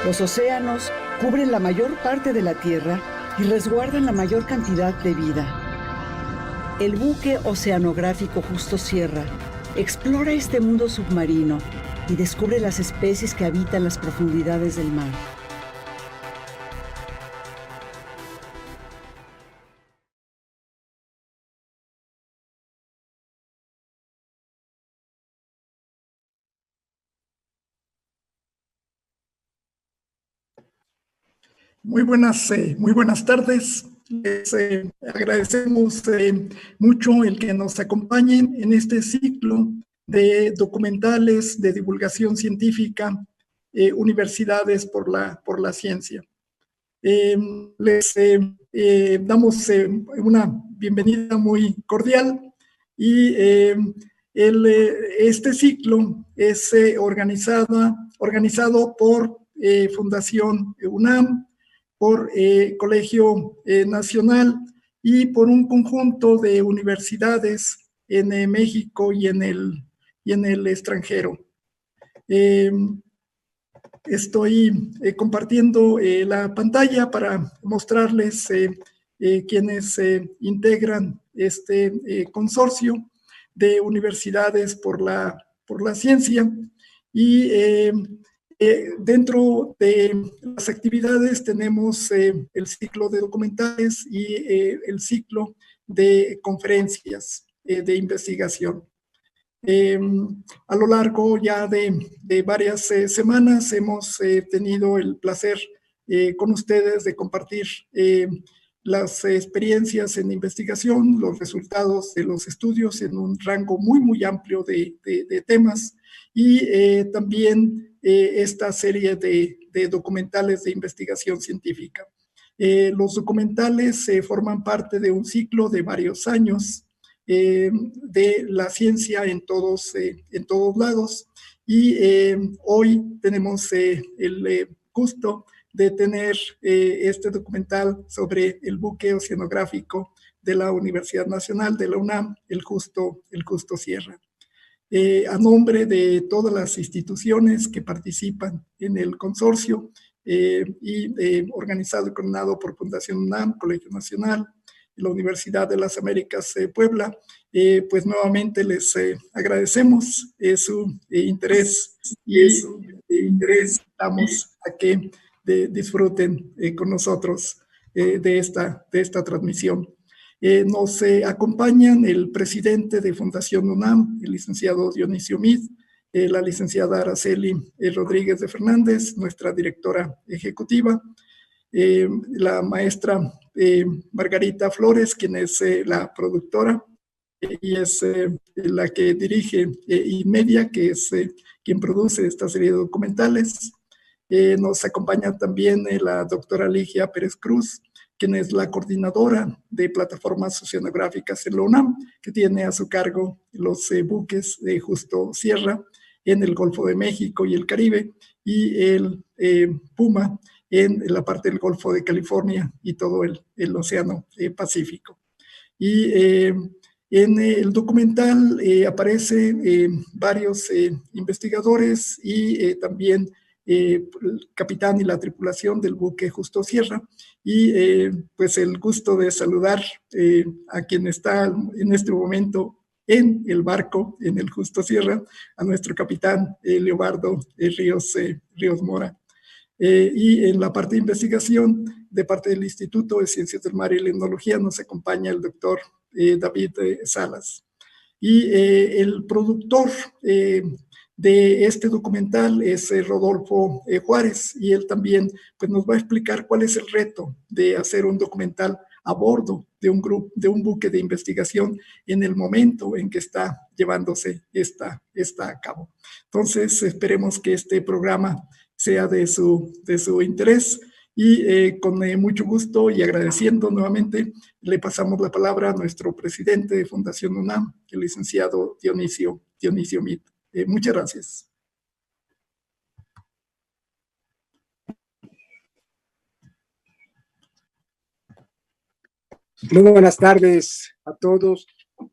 Los océanos cubren la mayor parte de la Tierra y resguardan la mayor cantidad de vida. El buque oceanográfico Justo Sierra explora este mundo submarino y descubre las especies que habitan las profundidades del mar. Muy buenas tardes. Les agradecemos mucho el que nos acompañen en este ciclo de documentales de divulgación científica, Universidades por la Ciencia. Les damos una bienvenida muy cordial y este ciclo es organizado por Fundación UNAM, por Colegio Nacional y por un conjunto de universidades en México y en el extranjero. Estoy compartiendo la pantalla para mostrarles quienes integran este consorcio de universidades por la ciencia y dentro de las actividades tenemos el ciclo de documentales y el ciclo de conferencias de investigación. A lo largo ya de varias semanas hemos tenido el placer con ustedes de compartir las experiencias en investigación, los resultados de los estudios en un rango muy amplio de temas y también esta serie de documentales de investigación científica. Los documentales forman parte de un ciclo de varios años de la ciencia en todos lados y hoy tenemos el gusto de tener este documental sobre el buque oceanográfico de la Universidad Nacional de la UNAM, el Justo Sierra. A nombre de todas las instituciones que participan en el consorcio y organizado y coordinado por Fundación UNAM, Colegio Nacional, la Universidad de las Américas Puebla, pues nuevamente les agradecemos su interés y invitamos a que disfruten con nosotros de esta transmisión. Nos acompañan el presidente de Fundación UNAM, el licenciado Dionisio Meade, la licenciada Araceli Rodríguez de Fernández, nuestra directora ejecutiva, la maestra Margarita Flores, quien es la productora y es la que dirige Inmedia, que es quien produce esta serie de documentales. Nos acompaña también la doctora Ligia Pérez Cruz, quien es la coordinadora de plataformas oceanográficas en la UNAM, que tiene a su cargo los buques de Justo Sierra en el Golfo de México y el Caribe, y el Puma en la parte del Golfo de California y todo el Océano Pacífico. Y en el documental aparecen varios investigadores y también el capitán y la tripulación del buque Justo Sierra, y pues el gusto de saludar a quien está en este momento en el barco, en el Justo Sierra, a nuestro capitán Leobardo Ríos Mora. Y en la parte de investigación, de parte del Instituto de Ciencias del Mar y la Etnología, nos acompaña el doctor David Salas. Y el productor de este documental es Rodolfo Juárez, y él también pues, nos va a explicar cuál es el reto de hacer un documental a bordo de un buque de investigación en el momento en que está llevándose esta a cabo. Entonces, esperemos que este programa sea de su interés, y con mucho gusto y agradeciendo nuevamente, le pasamos la palabra a nuestro presidente de Fundación UNAM, el licenciado Dionisio Meade. Muchas gracias. Muy buenas tardes a todos.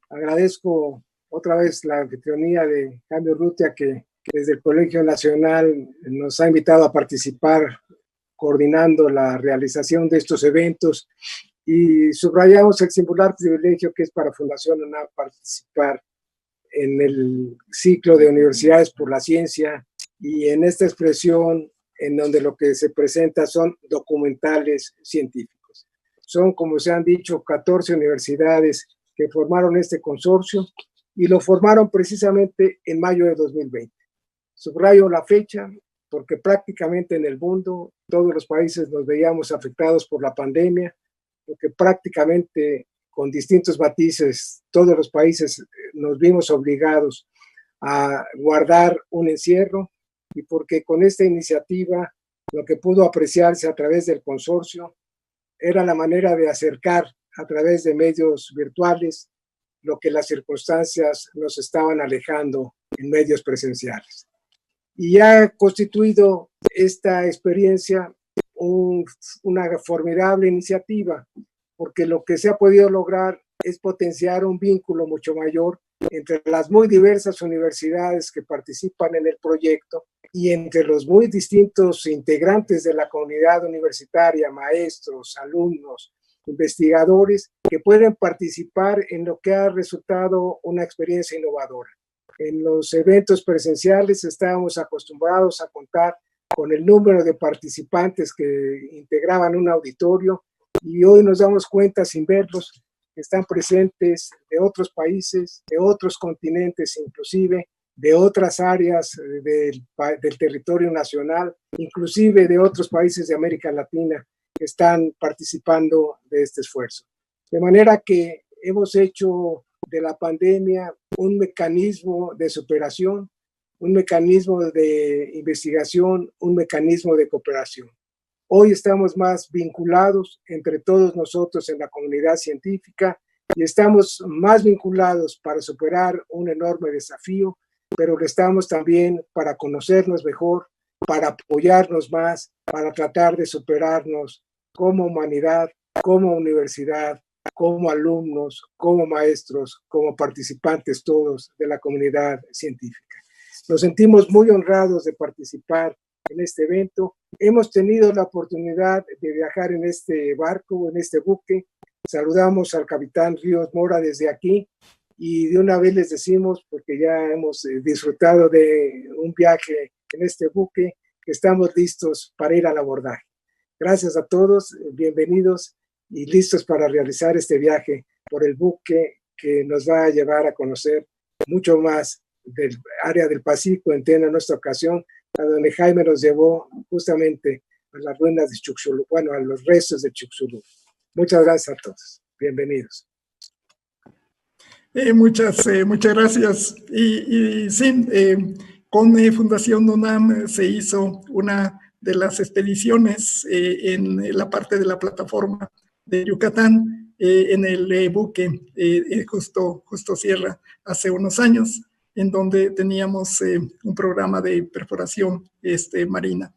Agradezco otra vez la anfitrionía de Jaime Urrutia, que que desde el Colegio Nacional nos ha invitado a participar coordinando la realización de estos eventos, y subrayamos el singular privilegio que es para Fundación UNAM participar en el ciclo de Universidades por la Ciencia, y en esta expresión en donde lo que se presenta son documentales científicos. Son, como se han dicho, 14 universidades que formaron este consorcio, y lo formaron precisamente en mayo de 2020. Subrayo la fecha porque prácticamente en el mundo todos los países nos veíamos afectados por la pandemia, porque prácticamente con distintos matices todos los países nos vimos obligados a guardar un encierro, y porque con esta iniciativa lo que pudo apreciarse a través del consorcio era la manera de acercar a través de medios virtuales lo que las circunstancias nos estaban alejando en medios presenciales. Y ha constituido esta experiencia una formidable iniciativa, porque lo que se ha podido lograr es potenciar un vínculo mucho mayor entre las muy diversas universidades que participan en el proyecto y entre los muy distintos integrantes de la comunidad universitaria, maestros, alumnos, investigadores, que pueden participar en lo que ha resultado una experiencia innovadora. En los eventos presenciales estábamos acostumbrados a contar con el número de participantes que integraban un auditorio, y hoy nos damos cuenta, sin verlos, que están presentes de otros países, de otros continentes, inclusive de otras áreas del territorio nacional, inclusive de otros países de América Latina que están participando de este esfuerzo. De manera que hemos hecho de la pandemia un mecanismo de superación, un mecanismo de investigación, un mecanismo de cooperación. Hoy estamos más vinculados entre todos nosotros en la comunidad científica, y estamos más vinculados para superar un enorme desafío, pero lo estamos también para conocernos mejor, para apoyarnos más, para tratar de superarnos como humanidad, como universidad, como alumnos, como maestros, como participantes todos de la comunidad científica. Nos sentimos muy honrados de participar en este evento. Hemos tenido la oportunidad de viajar en este barco, en este buque. Saludamos al capitán Ríos Mora desde aquí, y de una vez les decimos, porque ya hemos disfrutado de un viaje en este buque, que estamos listos para ir al abordaje. Gracias a todos, bienvenidos y listos para realizar este viaje por el buque que nos va a llevar a conocer mucho más del área del Pacífico, en nuestra ocasión, a donde Jaime nos llevó justamente a las ruinas de Chicxulub, bueno, a los restos de Chicxulub. Muchas gracias a todos. Bienvenidos. Muchas gracias. Y sí, con Fundación UNAM se hizo una de las expediciones en la parte de la plataforma de Yucatán, en el buque Justo Sierra, hace unos años, en donde teníamos un programa de perforación marina.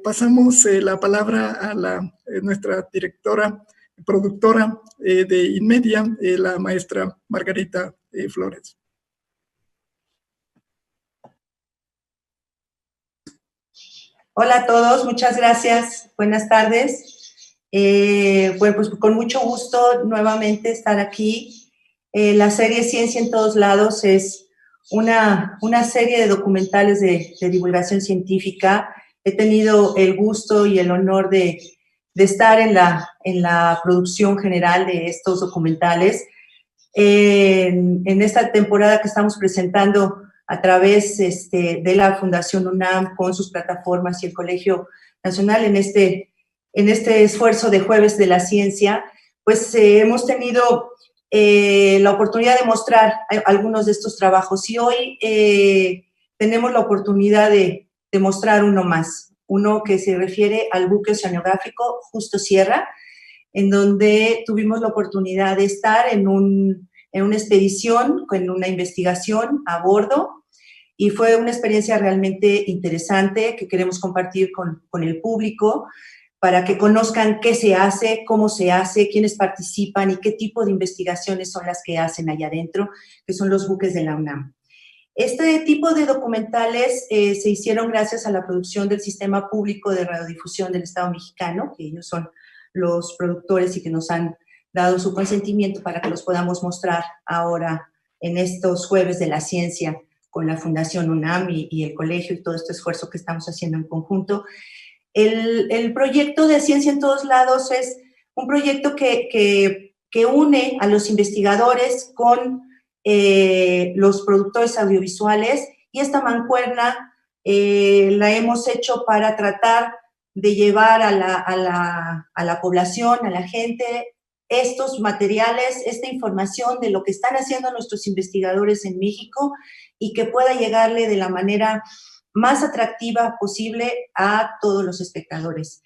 Pasamos la palabra a nuestra directora, productora de Inmedia, la maestra Margarita Flores. Hola a todos, muchas gracias, buenas tardes. Bueno, pues con mucho gusto nuevamente estar aquí. La serie Ciencia en Todos Lados es una serie de documentales de divulgación científica. He tenido el gusto y el honor de estar en la producción general de estos documentales. En esta temporada que estamos presentando a través de la Fundación UNAM con sus plataformas y el Colegio Nacional en este esfuerzo de Jueves de la Ciencia, pues hemos tenido la oportunidad de mostrar algunos de estos trabajos, y hoy tenemos la oportunidad de mostrar uno más, uno que se refiere al buque oceanográfico Justo Sierra, en donde tuvimos la oportunidad de estar en una expedición, en una investigación a bordo, y fue una experiencia realmente interesante que queremos compartir con el público para que conozcan qué se hace, cómo se hace, quiénes participan y qué tipo de investigaciones son las que hacen allá adentro, que son los buques de la UNAM. Este tipo de documentales se hicieron gracias a la producción del Sistema Público de Radiodifusión del Estado Mexicano, que ellos son los productores y que nos han dado su consentimiento para que los podamos mostrar ahora en estos jueves de la ciencia con la Fundación UNAM y el colegio y todo este esfuerzo que estamos haciendo en conjunto. El proyecto de Ciencia en Todos Lados es un proyecto que une a los investigadores con los productores audiovisuales, y esta mancuerna la hemos hecho para tratar de llevar a la población, a la gente, estos materiales, esta información de lo que están haciendo nuestros investigadores en México y que pueda llegarle de la manera más atractiva posible a todos los espectadores.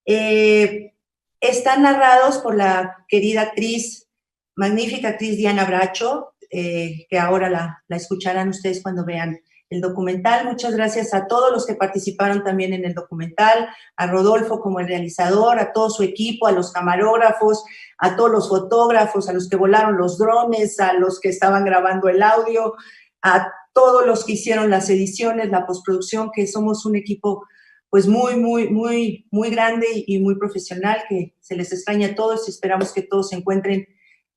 Están narrados por la querida actriz, magnífica actriz Diana Bracho, que ahora la escucharán ustedes cuando vean el documental. Muchas gracias a todos los que participaron también en el documental, a Rodolfo como el realizador, a todo su equipo, a los camarógrafos, a todos los fotógrafos, a los que volaron los drones, a los que estaban grabando el audio, a todos los que hicieron las ediciones, la postproducción, que somos un equipo pues muy grande y muy profesional, que se les extraña a todos y esperamos que todos se encuentren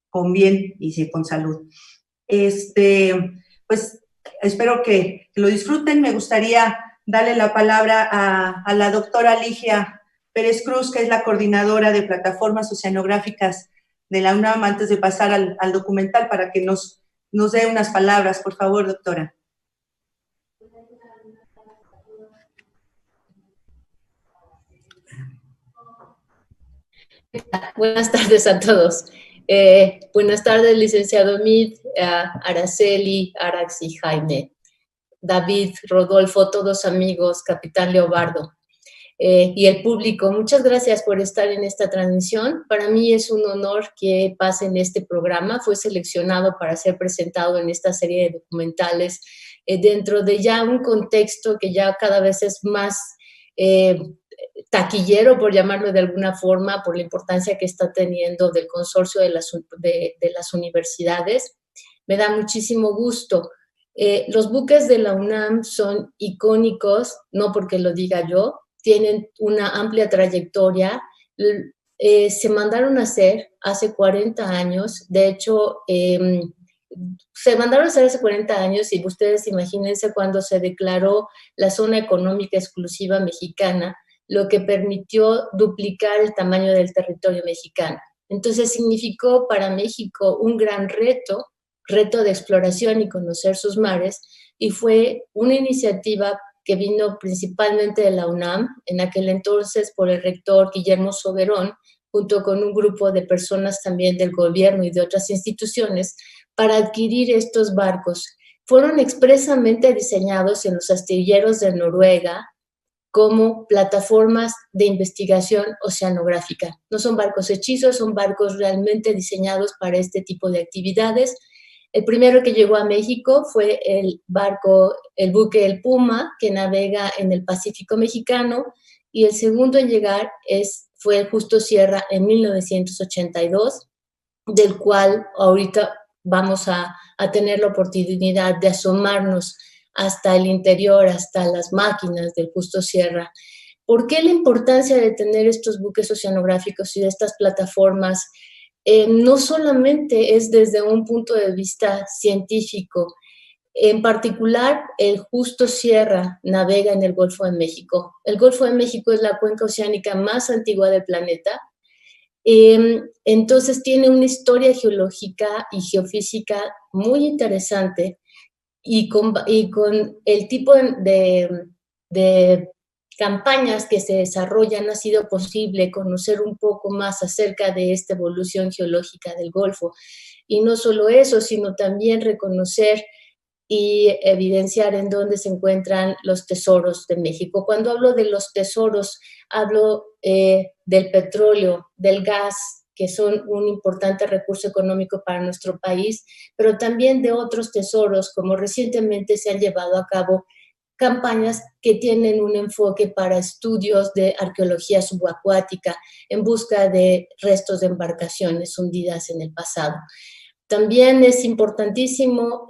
con bien y con salud. Pues espero que lo disfruten. Me gustaría darle la palabra a la doctora Ligia Pérez Cruz, que es la coordinadora de plataformas oceanográficas de la UNAM, antes de pasar al documental, para que nos dé unas palabras. Por favor, doctora. Buenas tardes a todos. Buenas tardes, licenciado Mid, Araceli, Arax y Jaime, David, Rodolfo, todos amigos, capitán Leobardo y el público. Muchas gracias por estar en esta transmisión. Para mí es un honor que pase en este programa. Fue seleccionado para ser presentado en esta serie de documentales dentro de ya un contexto que ya cada vez es más taquillero, por llamarlo de alguna forma, por la importancia que está teniendo del consorcio de las universidades. Me da muchísimo gusto. Los buques de la UNAM son icónicos, no porque lo diga yo, tienen una amplia trayectoria. Se mandaron a hacer hace 40 años, de hecho, se mandaron a hacer hace 40 años y ustedes imagínense cuando se declaró la zona económica exclusiva mexicana, lo que permitió duplicar el tamaño del territorio mexicano. Entonces significó para México un gran reto de exploración y conocer sus mares, y fue una iniciativa que vino principalmente de la UNAM, en aquel entonces por el rector Guillermo Soberón, junto con un grupo de personas también del gobierno y de otras instituciones, para adquirir estos barcos. Fueron expresamente diseñados en los astilleros de Noruega como plataformas de investigación oceanográfica. No son barcos hechizos, son barcos realmente diseñados para este tipo de actividades. El primero que llegó a México fue el buque El Puma, que navega en el Pacífico mexicano, y el segundo en llegar fue el Justo Sierra en 1982, del cual ahorita vamos a tener la oportunidad de asomarnos hasta el interior, hasta las máquinas del Justo Sierra. ¿Por qué la importancia de tener estos buques oceanográficos y de estas plataformas? No solamente es desde un punto de vista científico. En particular, el Justo Sierra navega en el Golfo de México. El Golfo de México es la cuenca oceánica más antigua del planeta. Entonces tiene una historia geológica y geofísica muy interesante, y con el tipo de campañas que se desarrollan ha sido posible conocer un poco más acerca de esta evolución geológica del Golfo. Y no solo eso, sino también reconocer y evidenciar en dónde se encuentran los tesoros de México. Cuando hablo de los tesoros, hablo del petróleo, del gas, que son un importante recurso económico para nuestro país, pero también de otros tesoros, como recientemente se han llevado a cabo campañas que tienen un enfoque para estudios de arqueología subacuática en busca de restos de embarcaciones hundidas en el pasado. También es importantísimo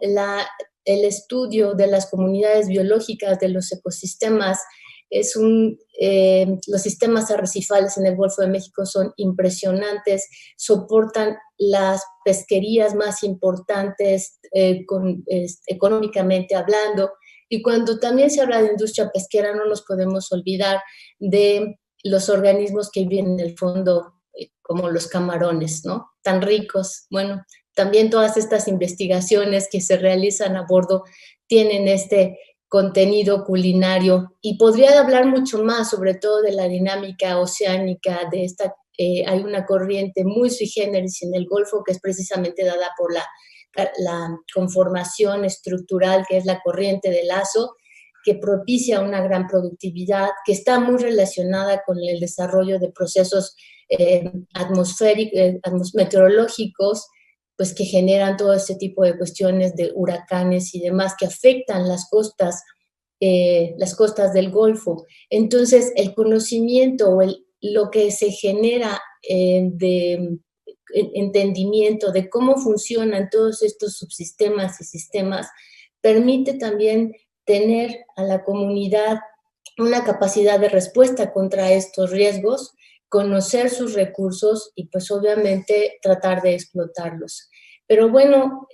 el estudio de las comunidades biológicas, de los ecosistemas, los sistemas arrecifales en el Golfo de México son impresionantes, soportan las pesquerías más importantes económicamente hablando, y cuando también se habla de industria pesquera no nos podemos olvidar de los organismos que viven en el fondo, como los camarones, ¿no? Tan ricos. Bueno, también todas estas investigaciones que se realizan a bordo tienen este contenido culinario, y podría hablar mucho más, sobre todo de la dinámica oceánica, de esta, hay una corriente muy sui generis en el Golfo que es precisamente dada por la conformación estructural, que es la corriente de Lazo, que propicia una gran productividad, que está muy relacionada con el desarrollo de procesos meteorológicos, pues que generan todo este tipo de cuestiones de huracanes y demás que afectan las costas del Golfo. Entonces, el conocimiento o lo que se genera de entendimiento de cómo funcionan todos estos subsistemas y sistemas permite también tener a la comunidad una capacidad de respuesta contra estos riesgos, conocer sus recursos y pues obviamente tratar de explotarlos. Pero bueno,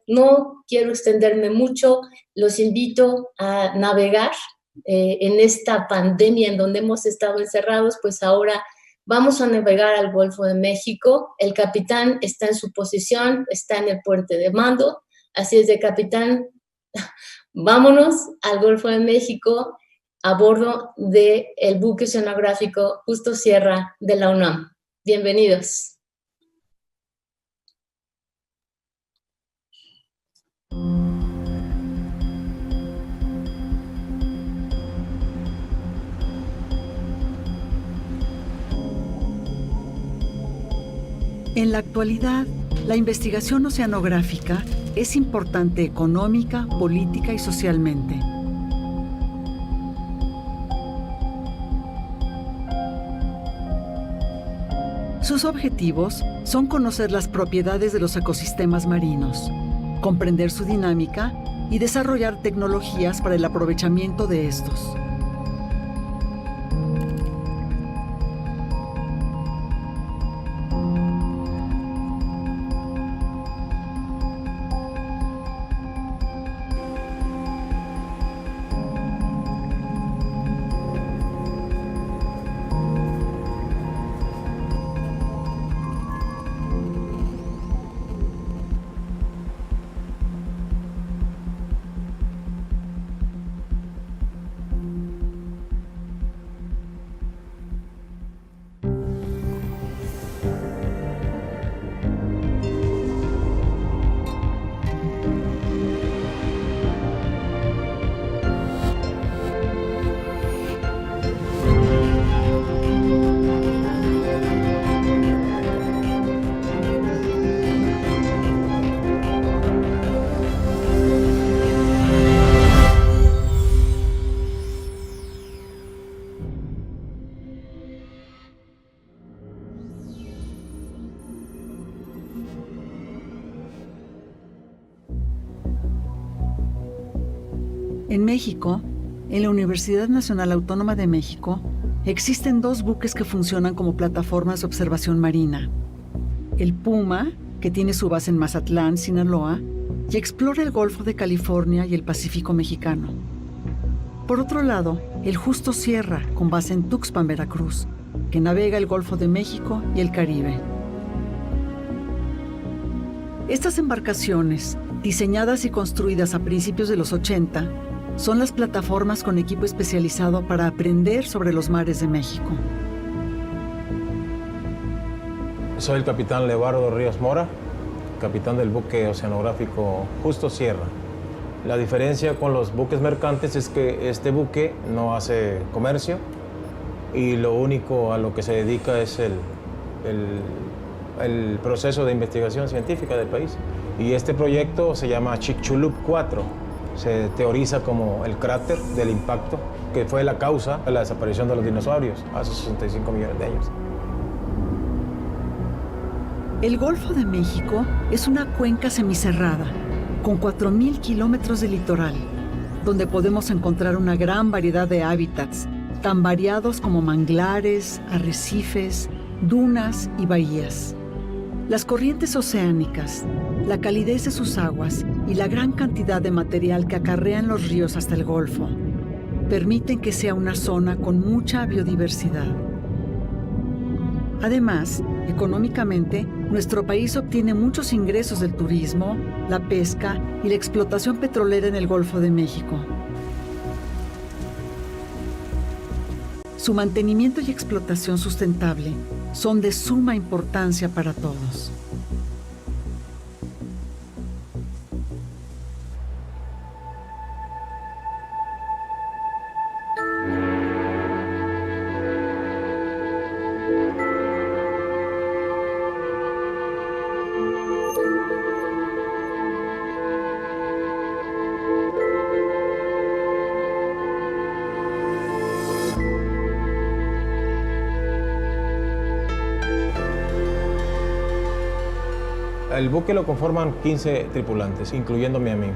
no quiero extenderme mucho, los invito a navegar en esta pandemia en donde hemos estado encerrados, pues ahora vamos a navegar al Golfo de México. El capitán está en su posición, está en el puente de mando, así es de capitán, vámonos al Golfo de México a bordo del buque oceanográfico Justo Sierra de la UNAM. Bienvenidos. En la actualidad, la investigación oceanográfica es importante económica, política y socialmente. Sus objetivos son conocer las propiedades de los ecosistemas marinos, comprender su dinámica y desarrollar tecnologías para el aprovechamiento de estos. En México, en la Universidad Nacional Autónoma de México, existen 2 buques que funcionan como plataformas de observación marina. El Puma, que tiene su base en Mazatlán, Sinaloa, y explora el Golfo de California y el Pacífico mexicano. Por otro lado, el Justo Sierra, con base en Tuxpan, Veracruz, que navega el Golfo de México y el Caribe. Estas embarcaciones, diseñadas y construidas a principios de los 80, son las plataformas con equipo especializado para aprender sobre los mares de México. Soy el capitán Levardo Ríos Mora, capitán del buque oceanográfico Justo Sierra. La diferencia con los buques mercantes es que este buque no hace comercio y lo único a lo que se dedica es el proceso de investigación científica del país. Y este proyecto se llama Chicxulub 4. Se teoriza como el cráter del impacto que fue la causa de la desaparición de los dinosaurios hace 65 millones de años. El Golfo de México es una cuenca semicerrada, con 4.000 kilómetros de litoral, donde podemos encontrar una gran variedad de hábitats, tan variados como manglares, arrecifes, dunas y bahías. Las corrientes oceánicas, la calidez de sus aguas y la gran cantidad de material que acarrean los ríos hasta el Golfo permiten que sea una zona con mucha biodiversidad. Además, económicamente, nuestro país obtiene muchos ingresos del turismo, la pesca y la explotación petrolera en el Golfo de México. Su mantenimiento y explotación sustentable son de suma importancia para todos. El buque lo conforman 15 tripulantes, incluyéndome a mí.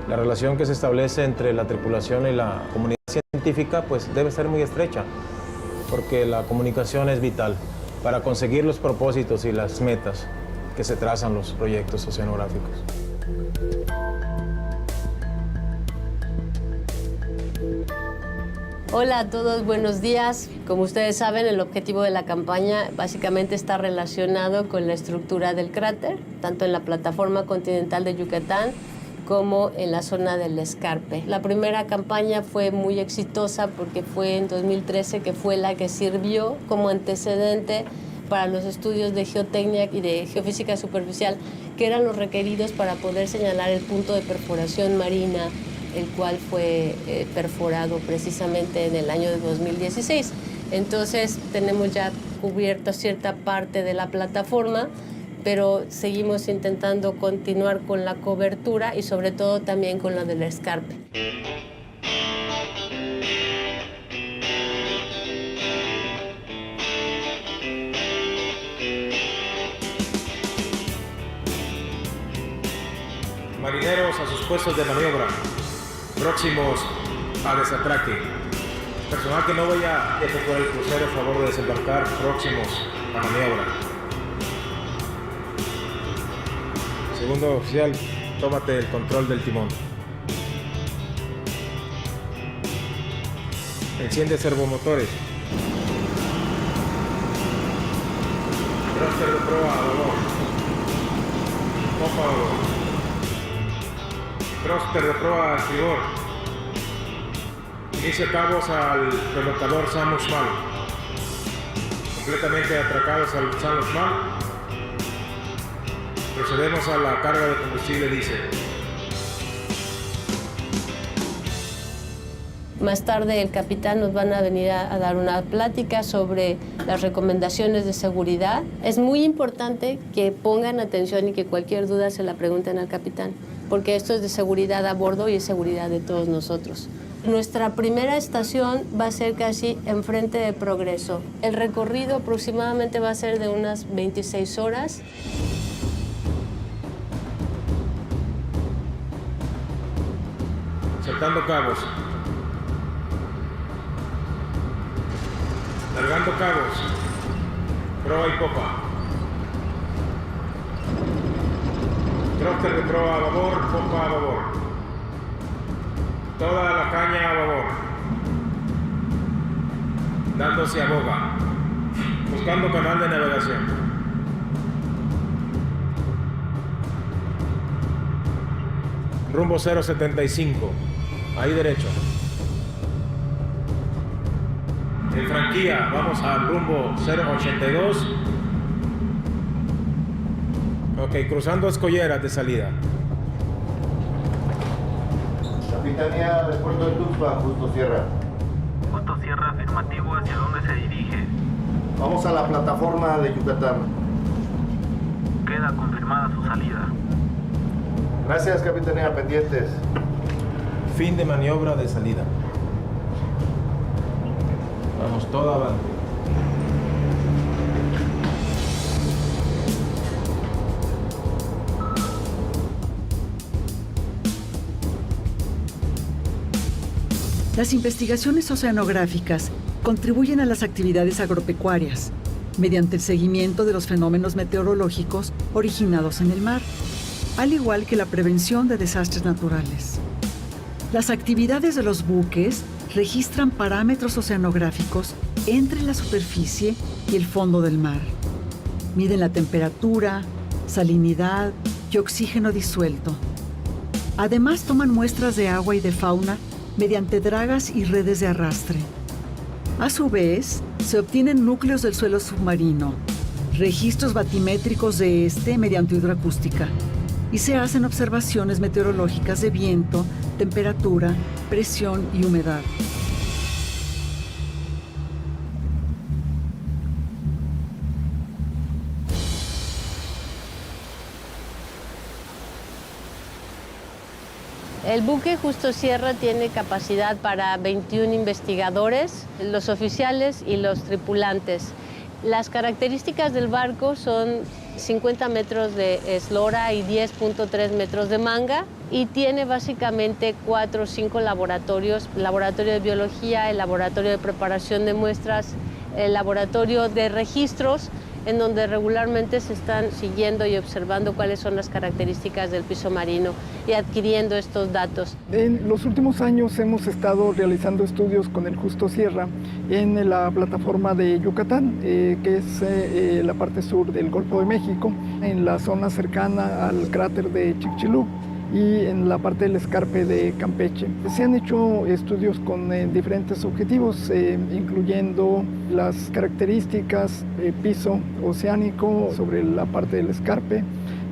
La relación que se establece entre la tripulación y la comunidad científica pues debe ser muy estrecha, porque la comunicación es vital para conseguir los propósitos y las metas que se trazan los proyectos oceanográficos. Hola a todos, buenos días. Como ustedes saben, el objetivo de la campaña básicamente está relacionado con la estructura del cráter, tanto en la plataforma continental de Yucatán como en la zona del Escarpe. La primera campaña fue muy exitosa porque fue en 2013, que fue la que sirvió como antecedente para los estudios de geotecnia y de geofísica superficial, que eran los requeridos para poder señalar el punto de perforación marina, el cual fue perforado precisamente en el año de 2016. Entonces tenemos ya cubierto cierta parte de la plataforma, pero seguimos intentando continuar con la cobertura y sobre todo también con la del Escarpe. Marineros a sus puestos de maniobra, próximos a desatraque. Personal que no vaya a efectuar el crucero, a favor de desembarcar, próximos a maniobra. Segundo oficial, tómate el control del timón. Enciende servomotores. Thruster de proa a babor. Popa a babor. Thruster de proa a estribor. Inicia cabos al remolcador San Usmal. Completamente atracados al San Usmal. Procedemos a la carga de combustible diésel. Más tarde el capitán nos van a venir a dar una plática sobre las recomendaciones de seguridad. Es muy importante que pongan atención y que cualquier duda se la pregunten al capitán, porque esto es de seguridad a bordo y es seguridad de todos nosotros. Nuestra primera estación va a ser casi enfrente de Progreso. El recorrido aproximadamente va a ser de unas 26 horas. Saltando cabos. Largando cabos. Proa y popa. Thruster de proa a babor, popa a babor. Toda la caña a babor. Dándose a boga. Buscando canal de navegación. Rumbo 075. Ahí derecho. En Franquía, vamos al rumbo 082. Ok, cruzando Escolleras de salida. Capitanía de Puerto de Tuxtla, Justo Sierra. Justo Sierra, afirmativo, ¿hacia dónde se dirige? Vamos a la plataforma de Yucatán. Queda confirmada su salida. Gracias, Capitanía, pendientes. Fin de maniobra de salida. Vamos todo adelante. Las investigaciones oceanográficas contribuyen a las actividades agropecuarias mediante el seguimiento de los fenómenos meteorológicos originados en el mar, al igual que la prevención de desastres naturales. Las actividades de los buques registran parámetros oceanográficos entre la superficie y el fondo del mar. Miden la temperatura, salinidad y oxígeno disuelto. Además, toman muestras de agua y de fauna mediante dragas y redes de arrastre. A su vez, se obtienen núcleos del suelo submarino, registros batimétricos de este mediante hidroacústica, y se hacen observaciones meteorológicas de viento, temperatura, presión y humedad. El buque Justo Sierra tiene capacidad para 21 investigadores, los oficiales y los tripulantes. Las características del barco son 50 metros de eslora y 10.3 metros de manga, y tiene básicamente 4 o 5 laboratorios: el laboratorio de biología, el laboratorio de preparación de muestras, el laboratorio de registros, en donde regularmente se están siguiendo y observando cuáles son las características del piso marino y adquiriendo estos datos. En los últimos años hemos estado realizando estudios con el Justo Sierra en la plataforma de Yucatán, que es la parte sur del Golfo de México, en la zona cercana al cráter de Chicxulub y en la parte del escarpe de Campeche. Se han hecho estudios con diferentes objetivos, incluyendo las características piso oceánico sobre la parte del escarpe,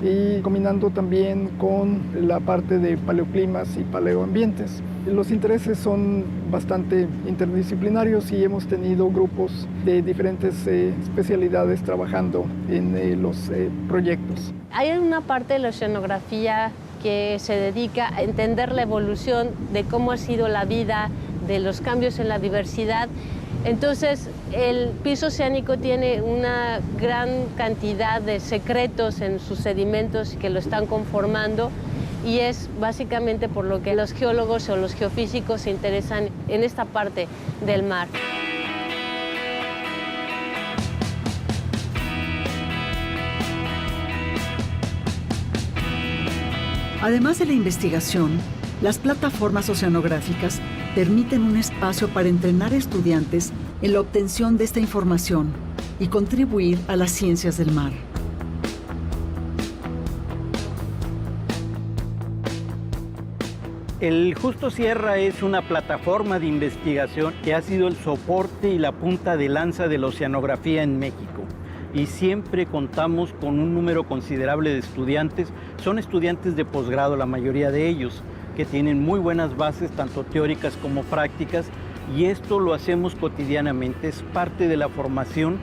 y combinando también con la parte de paleoclimas y paleoambientes. Los intereses son bastante interdisciplinarios y hemos tenido grupos de diferentes especialidades trabajando en los proyectos. Hay una parte de la oceanografía que se dedica a entender la evolución de cómo ha sido la vida, de los cambios en la diversidad. Entonces, el piso oceánico tiene una gran cantidad de secretos en sus sedimentos que lo están conformando, y es básicamente por lo que los geólogos o los geofísicos se interesan en esta parte del mar. Además de la investigación, las plataformas oceanográficas permiten un espacio para entrenar estudiantes en la obtención de esta información y contribuir a las ciencias del mar. El Justo Sierra es una plataforma de investigación que ha sido el soporte y la punta de lanza de la oceanografía en México. Y siempre contamos con un número considerable de estudiantes. Son estudiantes de posgrado, la mayoría de ellos, que tienen muy buenas bases, tanto teóricas como prácticas, y esto lo hacemos cotidianamente. Es parte de la formación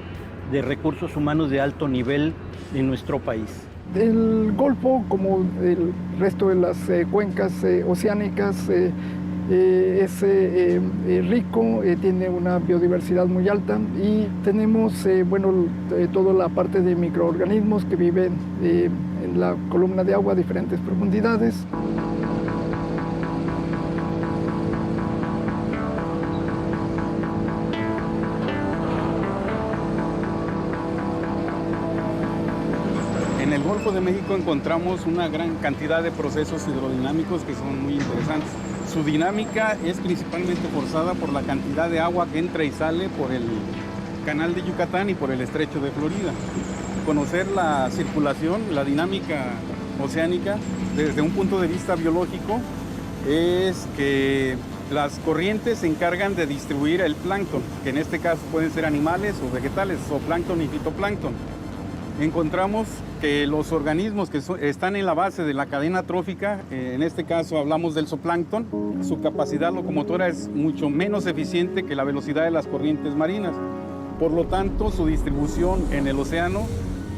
de recursos humanos de alto nivel de nuestro país. El Golfo, como el resto de las cuencas oceánicas, es rico, tiene una biodiversidad muy alta, y tenemos toda la parte de microorganismos que viven en la columna de agua a diferentes profundidades. En el Golfo de México encontramos una gran cantidad de procesos hidrodinámicos que son muy interesantes. Su dinámica es principalmente forzada por la cantidad de agua que entra y sale por el canal de Yucatán y por el estrecho de Florida. Conocer la circulación, la dinámica oceánica desde un punto de vista biológico es que las corrientes se encargan de distribuir el plancton, que en este caso pueden ser animales o vegetales, zooplancton y fitoplancton. Encontramos que los organismos que están en la base de la cadena trófica, en este caso hablamos del zooplancton, su capacidad locomotora es mucho menos eficiente que la velocidad de las corrientes marinas. Por lo tanto, su distribución en el océano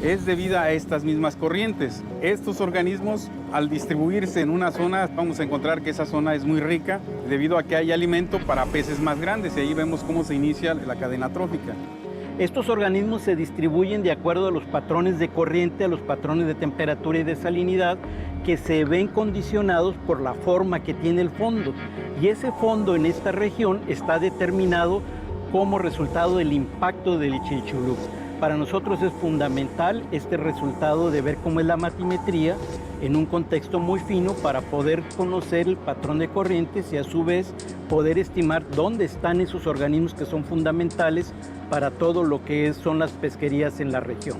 es debida a estas mismas corrientes. Estos organismos, al distribuirse en una zona, vamos a encontrar que esa zona es muy rica debido a que hay alimento para peces más grandes, y ahí vemos cómo se inicia la cadena trófica. Estos organismos se distribuyen de acuerdo a los patrones de corriente, a los patrones de temperatura y de salinidad, que se ven condicionados por la forma que tiene el fondo. Y ese fondo en esta región está determinado como resultado del impacto del Chicxulub. Para nosotros es fundamental este resultado de ver cómo es la batimetría en un contexto muy fino para poder conocer el patrón de corrientes y a su vez poder estimar dónde están esos organismos que son fundamentales para todo lo que son las pesquerías en la región.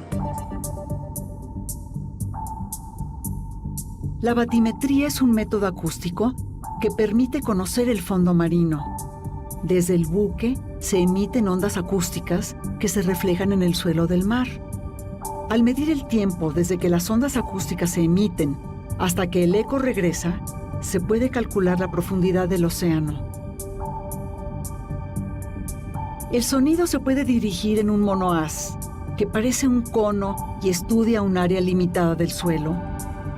La batimetría es un método acústico que permite conocer el fondo marino. Desde el buque se emiten ondas acústicas que se reflejan en el suelo del mar. Al medir el tiempo desde que las ondas acústicas se emiten hasta que el eco regresa, se puede calcular la profundidad del océano. El sonido se puede dirigir en un monohaz, que parece un cono y estudia un área limitada del suelo,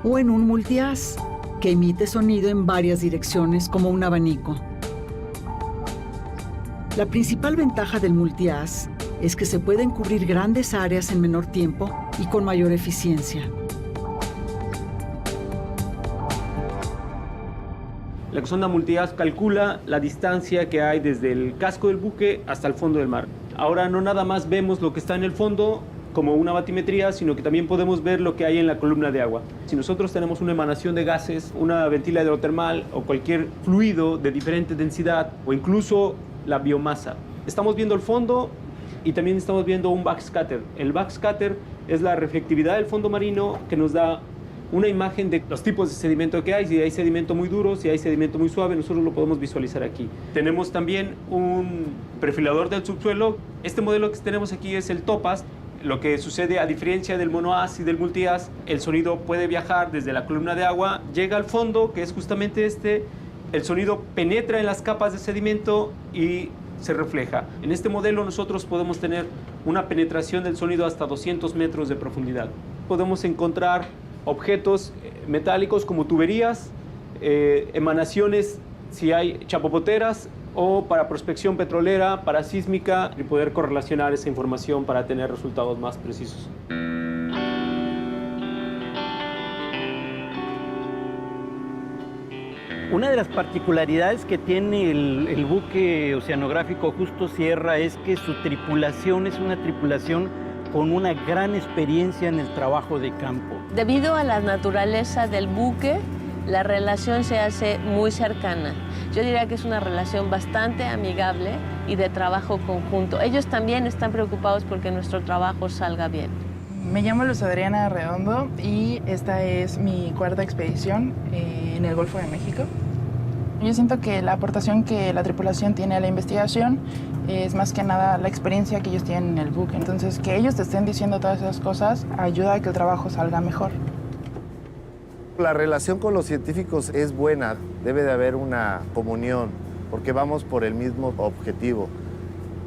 o en un multihaz, que emite sonido en varias direcciones como un abanico. La principal ventaja del multihaz es que se pueden cubrir grandes áreas en menor tiempo y con mayor eficiencia. La sonda multihaz calcula la distancia que hay desde el casco del buque hasta el fondo del mar. Ahora no nada más vemos lo que está en el fondo como una batimetría, sino que también podemos ver lo que hay en la columna de agua. Si nosotros tenemos una emanación de gases, una ventila hidrotermal o cualquier fluido de diferente densidad o incluso la biomasa, estamos viendo el fondo y también estamos viendo un backscatter. El backscatter es la reflectividad del fondo marino que nos da una imagen de los tipos de sedimento que hay. Si hay sedimento muy duro, si hay sedimento muy suave, nosotros lo podemos visualizar aquí. Tenemos también un perfilador del subsuelo. Este modelo que tenemos aquí es el Topaz. Lo que sucede, a diferencia del monohaz y del multihaz, el sonido puede viajar desde la columna de agua, llega al fondo, que es justamente este, el sonido penetra en las capas de sedimento y se refleja. En este modelo nosotros podemos tener una penetración del sonido hasta 200 metros de profundidad. Podemos encontrar objetos metálicos como tuberías, emanaciones si hay chapopoteras, o para prospección petrolera, para sísmica, y poder correlacionar esa información para tener resultados más precisos. Una de las particularidades que tiene el buque oceanográfico Justo Sierra es que su tripulación es una tripulación con una gran experiencia en el trabajo de campo. Debido a la naturaleza del buque, la relación se hace muy cercana. Yo diría que es una relación bastante amigable y de trabajo conjunto. Ellos también están preocupados porque nuestro trabajo salga bien. Me llamo Luz Adriana Redondo y esta es mi cuarta expedición en el Golfo de México. Yo siento que la aportación que la tripulación tiene a la investigación es más que nada la experiencia que ellos tienen en el buque. Entonces, que ellos te estén diciendo todas esas cosas ayuda a que el trabajo salga mejor. La relación con los científicos es buena, debe de haber una comunión, porque vamos por el mismo objetivo.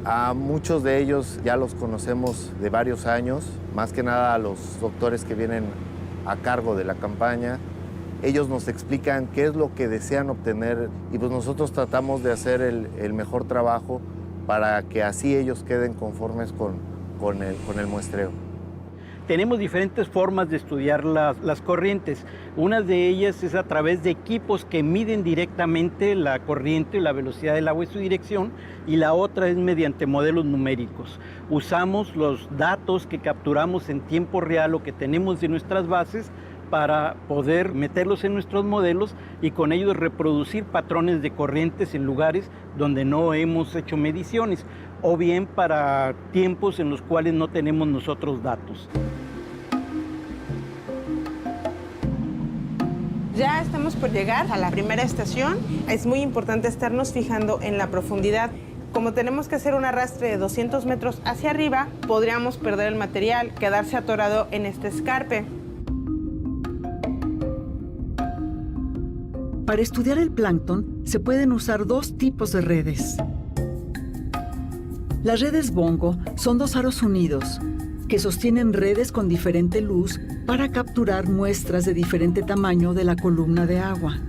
A muchos de ellos ya los conocemos de varios años, más que nada a los doctores que vienen a cargo de la campaña. Ellos nos explican qué es lo que desean obtener y pues nosotros tratamos de hacer el mejor trabajo para que así ellos queden conformes con el muestreo. Tenemos diferentes formas de estudiar las corrientes. Una de ellas es a través de equipos que miden directamente la corriente, la velocidad del agua y su dirección, y la otra es mediante modelos numéricos. Usamos los datos que capturamos en tiempo real o que tenemos de nuestras bases para poder meterlos en nuestros modelos y con ellos reproducir patrones de corrientes en lugares donde no hemos hecho mediciones, o bien para tiempos en los cuales no tenemos nosotros datos. Ya estamos por llegar a la primera estación. Es muy importante estarnos fijando en la profundidad. Como tenemos que hacer un arrastre de 200 metros hacia arriba, podríamos perder el material, quedarse atorado en este escarpe. Para estudiar el plancton se pueden usar dos tipos de redes. Las redes Bongo son dos aros unidos que sostienen redes con diferente luz para capturar muestras de diferente tamaño de la columna de agua.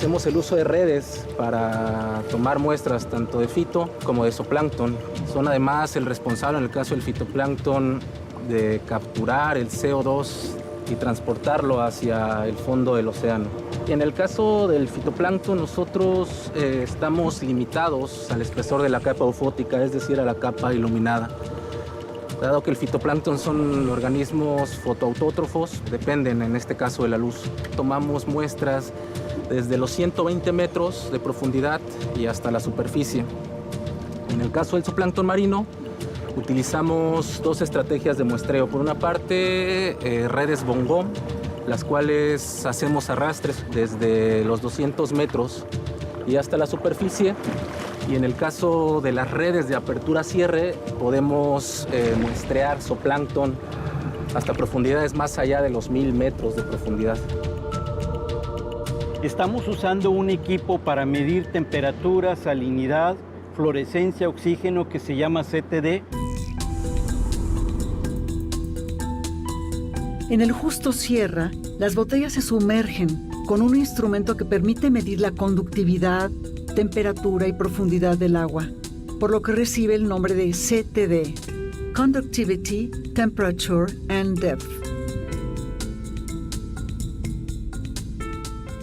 hacemos el uso de redes para tomar muestras tanto de fito como de zooplancton. Son además el responsable, en el caso del fitoplancton, de capturar el CO2 y transportarlo hacia el fondo del océano. En el caso del fitoplancton, nosotros estamos limitados al espesor de la capa eufótica, es decir, a la capa iluminada. Dado que el fitoplancton son organismos fotoautótrofos, dependen en este caso de la luz. Tomamos muestras desde los 120 metros de profundidad y hasta la superficie. En el caso del zooplancton marino, utilizamos dos estrategias de muestreo. Por una parte, redes Bongo, las cuales hacemos arrastres desde los 200 metros y hasta la superficie. Y en el caso de las redes de apertura-cierre, podemos muestrear zooplancton hasta profundidades más allá de los 1000 metros de profundidad. Estamos usando un equipo para medir temperatura, salinidad, fluorescencia, oxígeno, que se llama CTD. En el Justo Sierra, las botellas se sumergen con un instrumento que permite medir la conductividad, temperatura y profundidad del agua, por lo que recibe el nombre de CTD, Conductivity, Temperature and Depth.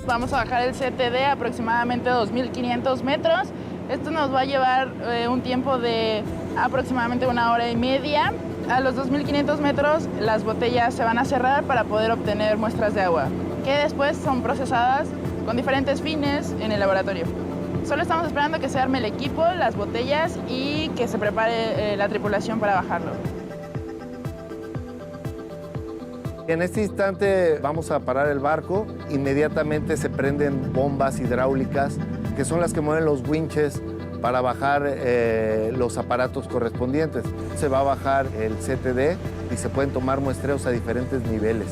Vamos a bajar el CTD a aproximadamente 2.500 metros. Esto nos va a llevar un tiempo de aproximadamente 1 hora y media. A los 2.500 metros las botellas se van a cerrar para poder obtener muestras de agua, que después son procesadas con diferentes fines en el laboratorio. Solo estamos esperando que se arme el equipo, las botellas y que se prepare la tripulación para bajarlo. En este instante vamos a parar el barco. Inmediatamente se prenden bombas hidráulicas, que son las que mueven los winches para bajar los aparatos correspondientes. Se va a bajar el CTD y se pueden tomar muestreos a diferentes niveles.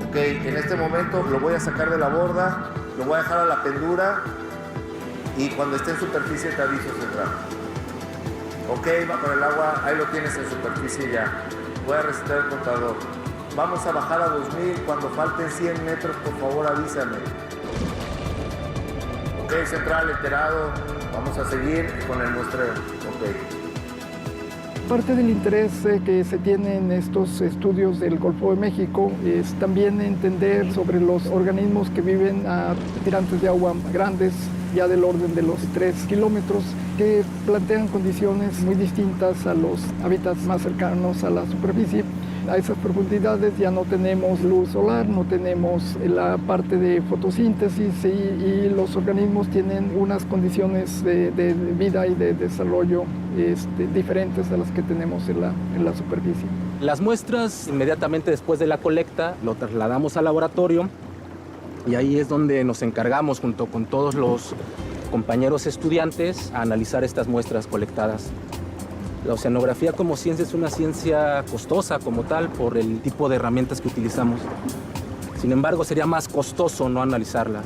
Ok, en este momento lo voy a sacar de la borda, lo voy a dejar a la pendura y cuando esté en superficie te aviso, central. Ok, va con el agua, ahí lo tienes en superficie ya. Voy a recitar el contador. Vamos a bajar a 2000, cuando falten 100 metros, por favor avísame. Ok, central, enterado, vamos a seguir con el muestreo. Ok. Parte del interés que se tiene en estos estudios del Golfo de México es también entender sobre los organismos que viven a tirantes de agua grandes, ya del orden de los 3 kilómetros, que plantean condiciones muy distintas a los hábitats más cercanos a la superficie. A esas profundidades ya no tenemos luz solar, no tenemos la parte de fotosíntesis y los organismos tienen unas condiciones de vida y de desarrollo diferentes a las que tenemos en la superficie. Las muestras, inmediatamente después de la colecta, lo trasladamos al laboratorio y ahí es donde nos encargamos, junto con todos los compañeros estudiantes, a analizar estas muestras colectadas. La oceanografía como ciencia es una ciencia costosa como tal por el tipo de herramientas que utilizamos. Sin embargo, sería más costoso no analizarlas,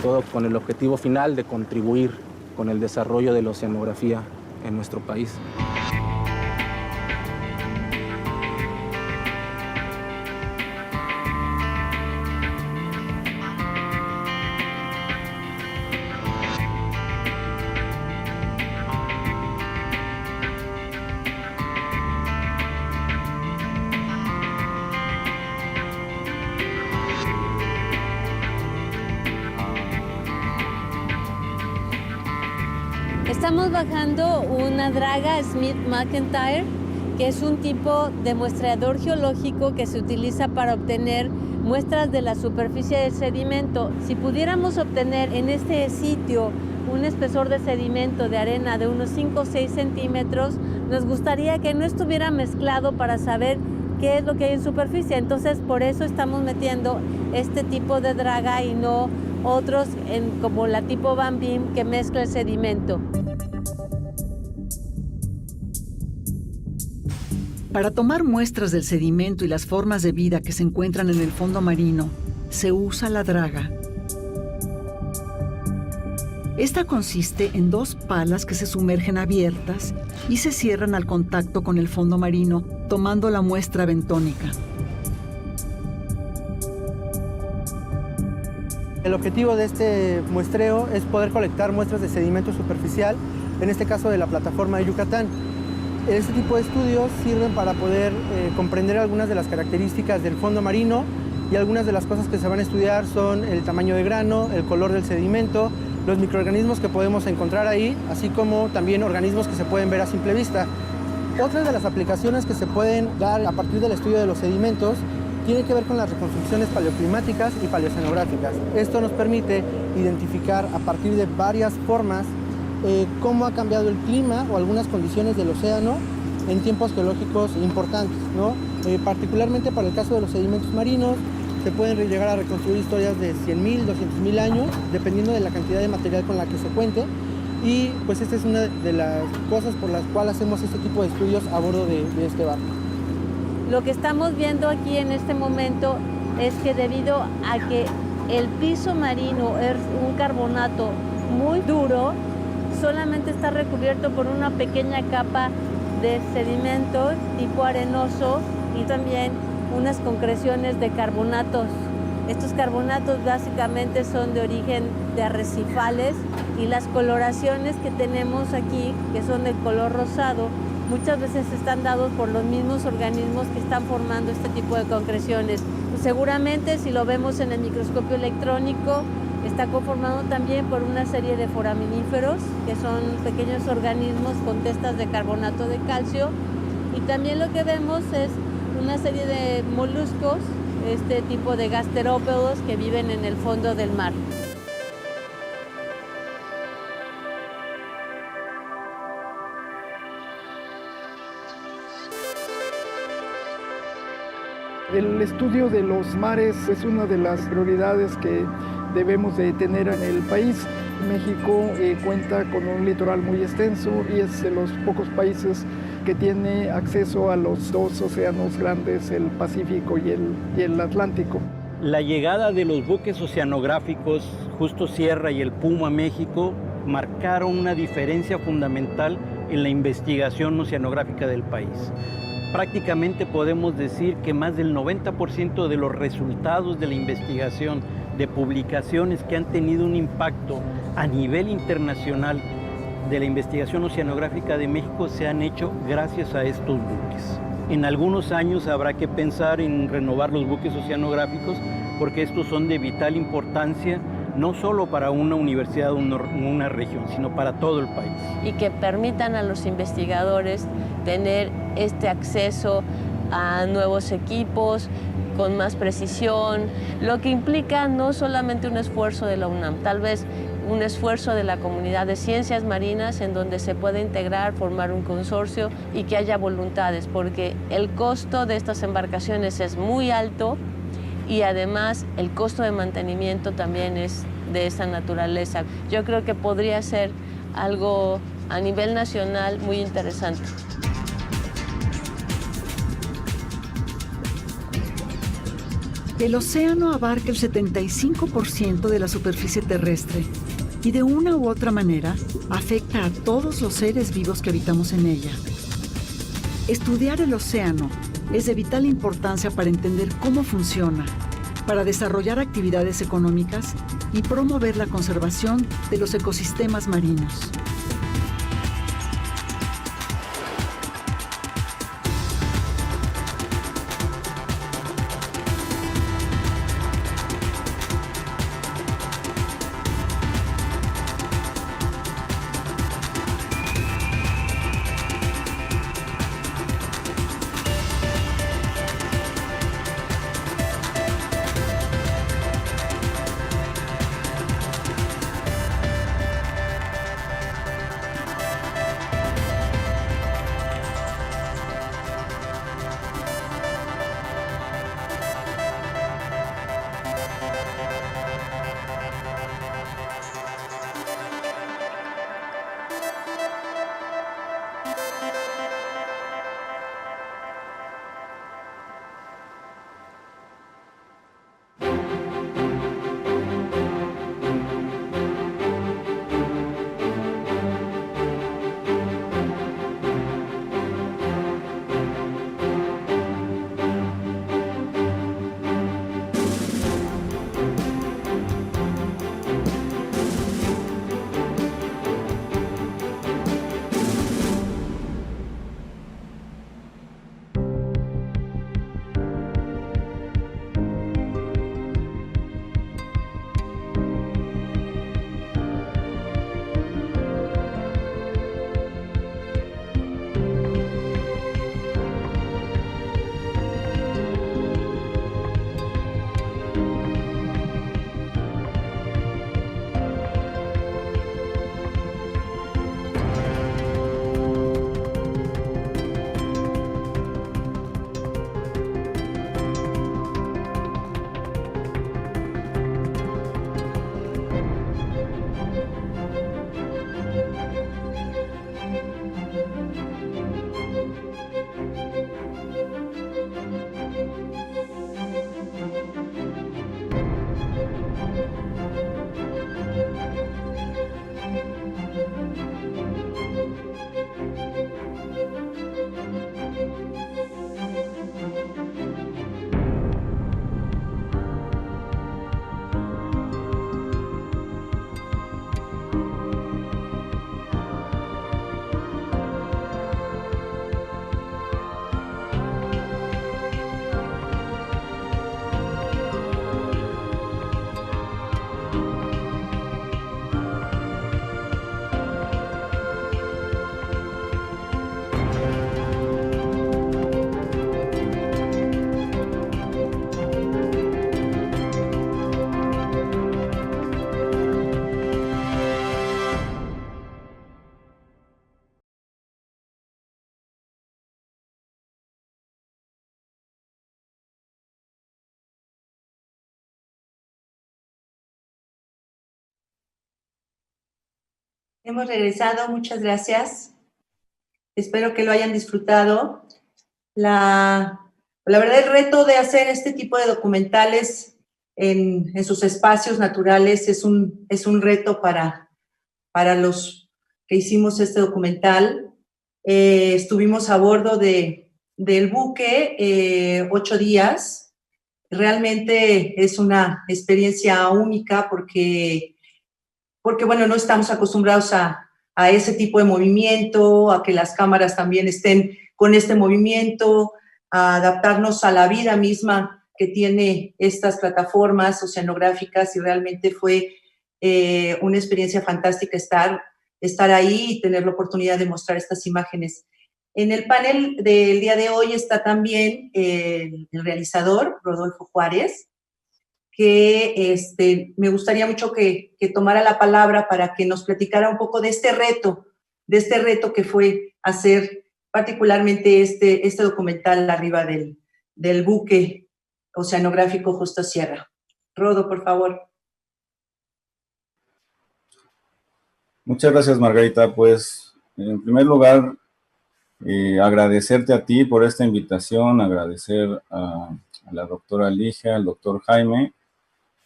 todo con el objetivo final de contribuir con el desarrollo de la oceanografía en nuestro país. Estamos bajando una draga Smith McIntyre, que es un tipo de muestreador geológico que se utiliza para obtener muestras de la superficie del sedimento. Si pudiéramos obtener en este sitio un espesor de sedimento de arena de unos 5 o 6 centímetros, nos gustaría que no estuviera mezclado para saber qué es lo que hay en superficie. Entonces, por eso estamos metiendo este tipo de draga y no otros como la tipo Van Beam, que mezcla el sedimento. Para tomar muestras del sedimento y las formas de vida que se encuentran en el fondo marino, se usa la draga. Esta consiste en 2 palas que se sumergen abiertas y se cierran al contacto con el fondo marino, tomando la muestra bentónica. El objetivo de este muestreo es poder colectar muestras de sedimento superficial, en este caso de la plataforma de Yucatán. Este tipo de estudios sirven para poder comprender algunas de las características del fondo marino, y algunas de las cosas que se van a estudiar son el tamaño de grano, el color del sedimento, los microorganismos que podemos encontrar ahí, así como también organismos que se pueden ver a simple vista. Otra de las aplicaciones que se pueden dar a partir del estudio de los sedimentos tiene que ver con las reconstrucciones paleoclimáticas y paleoceanográficas. Esto nos permite identificar a partir de varias formas cómo ha cambiado el clima o algunas condiciones del océano en tiempos geológicos importantes, ¿no? Particularmente para el caso de los sedimentos marinos, se pueden llegar a reconstruir historias de 100.000, 200.000 años, dependiendo de la cantidad de material con la que se cuente. Y pues esta es una de las cosas por las cuales hacemos este tipo de estudios a bordo de este barco. Lo que estamos viendo aquí en este momento es que debido a que el piso marino es un carbonato muy duro, solamente está recubierto por una pequeña capa de sedimento tipo arenoso y también unas concreciones de carbonatos. Estos carbonatos básicamente son de origen de arrecifales y las coloraciones que tenemos aquí, que son de color rosado, muchas veces están dados por los mismos organismos que están formando este tipo de concreciones. Pues seguramente si lo vemos en el microscopio electrónico, está conformado también por una serie de foraminíferos, que son pequeños organismos con testas de carbonato de calcio, y también lo que vemos es una serie de moluscos, este tipo de gasterópodos que viven en el fondo del mar. El estudio de los mares es una de las prioridades que debemos de tener en el país. México cuenta con un litoral muy extenso y es de los pocos países que tiene acceso a los dos océanos grandes, el Pacífico y el Atlántico. La llegada de los buques oceanográficos Justo Sierra y el Puma a México marcaron una diferencia fundamental en la investigación oceanográfica del país. Prácticamente podemos decir que más del 90% de los resultados de la investigación, de publicaciones que han tenido un impacto a nivel internacional de la investigación oceanográfica de México, se han hecho gracias a estos buques. En algunos años habrá que pensar en renovar los buques oceanográficos porque estos son de vital importancia no solo para una universidad o una región, sino para todo el país. Y que permitan a los investigadores tener este acceso a nuevos equipos con más precisión, lo que implica no solamente un esfuerzo de la UNAM, tal vez un esfuerzo de la comunidad de ciencias marinas en donde se puede integrar, formar un consorcio y que haya voluntades, porque el costo de estas embarcaciones es muy alto y además el costo de mantenimiento también es de esa naturaleza. Yo creo que podría ser algo a nivel nacional muy interesante. El océano abarca el 75% de la superficie terrestre y de una u otra manera afecta a todos los seres vivos que habitamos en ella. Estudiar el océano es de vital importancia para entender cómo funciona, para desarrollar actividades económicas y promover la conservación de los ecosistemas marinos. Hemos regresado, muchas gracias. Espero que lo hayan disfrutado. La verdad, el reto de hacer este tipo de documentales en sus espacios naturales es un reto para los que hicimos este documental. Estuvimos a bordo del buque 8 días. Realmente es una experiencia única porque bueno, no estamos acostumbrados a ese tipo de movimiento, a que las cámaras también estén con este movimiento, a adaptarnos a la vida misma que tiene estas plataformas oceanográficas, y realmente fue una experiencia fantástica estar ahí y tener la oportunidad de mostrar estas imágenes. En el panel del día de hoy está también el realizador, Rodolfo Juárez, que me gustaría mucho que tomara la palabra para que nos platicara un poco de este reto que fue hacer particularmente este documental arriba del buque oceanográfico Justo Sierra. Rodo, por favor. Muchas gracias, Margarita. Pues, en primer lugar, agradecerte a ti por esta invitación, agradecer a la doctora Ligia, al doctor Jaime.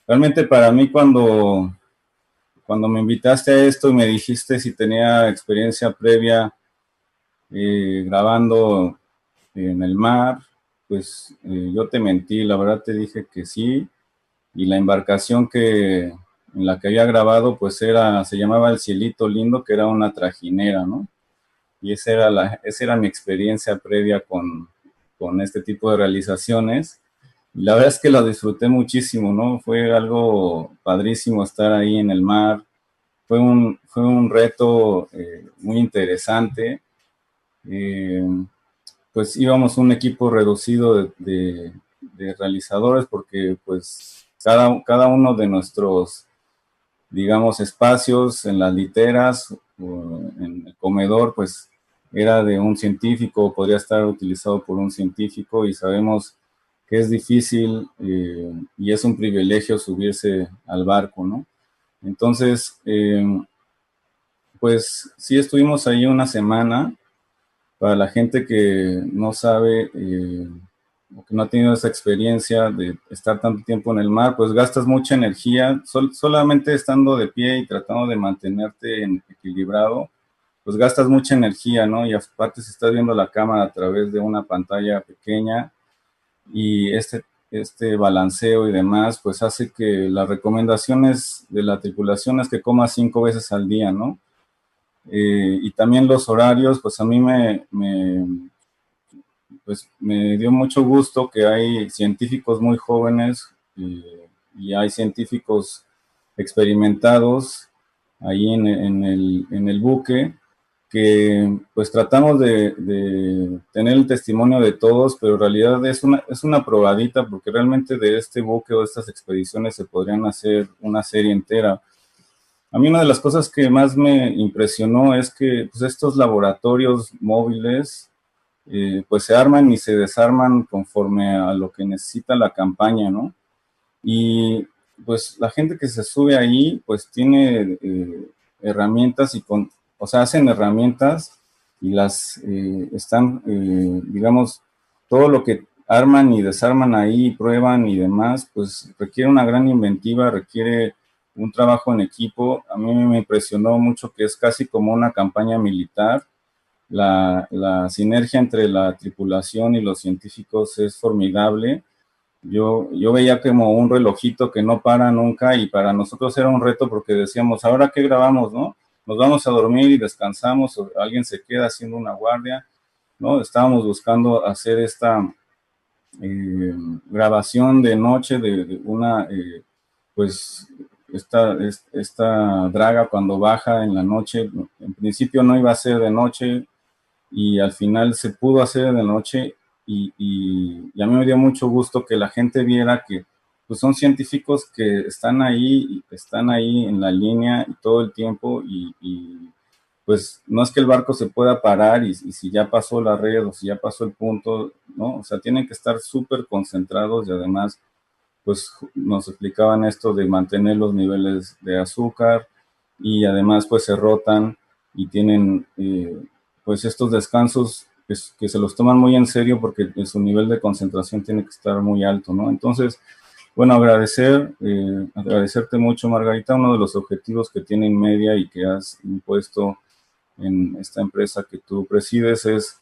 Realmente para mí cuando me invitaste a esto y me dijiste si tenía experiencia previa grabando en el mar, pues yo te mentí, la verdad te dije que sí, y la embarcación en la que había grabado pues se llamaba El Cielito Lindo, que era una trajinera, ¿no? Y esa era mi experiencia previa con este tipo de realizaciones. Y la verdad es que lo disfruté muchísimo, ¿no? Fue algo padrísimo estar ahí en el mar. Fue un reto muy interesante. Pues íbamos un equipo reducido de realizadores porque pues cada uno de nuestros, digamos, espacios en las literas o en el comedor, pues era de un científico, podría estar utilizado por un científico, y sabemos que es difícil y es un privilegio subirse al barco, ¿no? Entonces, pues sí estuvimos ahí una semana. Para la gente que no sabe o que no ha tenido esa experiencia de estar tanto tiempo en el mar, pues gastas mucha energía, solamente estando de pie y tratando de mantenerte equilibrado, pues gastas mucha energía, ¿no? Y aparte si estás viendo la cámara a través de una pantalla pequeña, y este balanceo y demás, pues hace que las recomendaciones de la tripulación es que comas 5 veces al día, ¿no? Y también los horarios, pues a mí pues me dio mucho gusto que hay científicos muy jóvenes y hay científicos experimentados ahí en el buque, que pues tratamos de tener el testimonio de todos, pero en realidad es una probadita, porque realmente de este buque o de estas expediciones se podrían hacer una serie entera. A mí una de las cosas que más me impresionó es que pues, estos laboratorios móviles pues se arman y se desarman conforme a lo que necesita la campaña, ¿no? Y pues la gente que se sube ahí pues tiene herramientas o sea, hacen herramientas y las están, digamos, todo lo que arman y desarman ahí, prueban y demás, pues requiere una gran inventiva, requiere un trabajo en equipo. A mí me impresionó mucho que es casi como una campaña militar. La sinergia entre la tripulación y los científicos es formidable. Yo veía como un relojito que no para nunca, y para nosotros era un reto porque decíamos, ¿ahora qué grabamos, no? Nos vamos a dormir y descansamos, o alguien se queda haciendo una guardia, ¿no? Estábamos buscando hacer esta grabación de noche de una, pues, esta draga cuando baja en la noche. En principio no iba a ser de noche y al final se pudo hacer de noche, y a mí me dio mucho gusto que la gente viera que pues son científicos que están ahí en la línea y todo el tiempo, y pues no es que el barco se pueda parar y si ya pasó la red o si ya pasó el punto, ¿no? O sea, tienen que estar súper concentrados, y además pues nos explicaban esto de mantener los niveles de azúcar, y además pues se rotan y tienen pues estos descansos que se los toman muy en serio porque su nivel de concentración tiene que estar muy alto, ¿no? Entonces, bueno, agradecerte mucho, Margarita. Uno de los objetivos que tiene Inmedia y que has impuesto en esta empresa que tú presides es,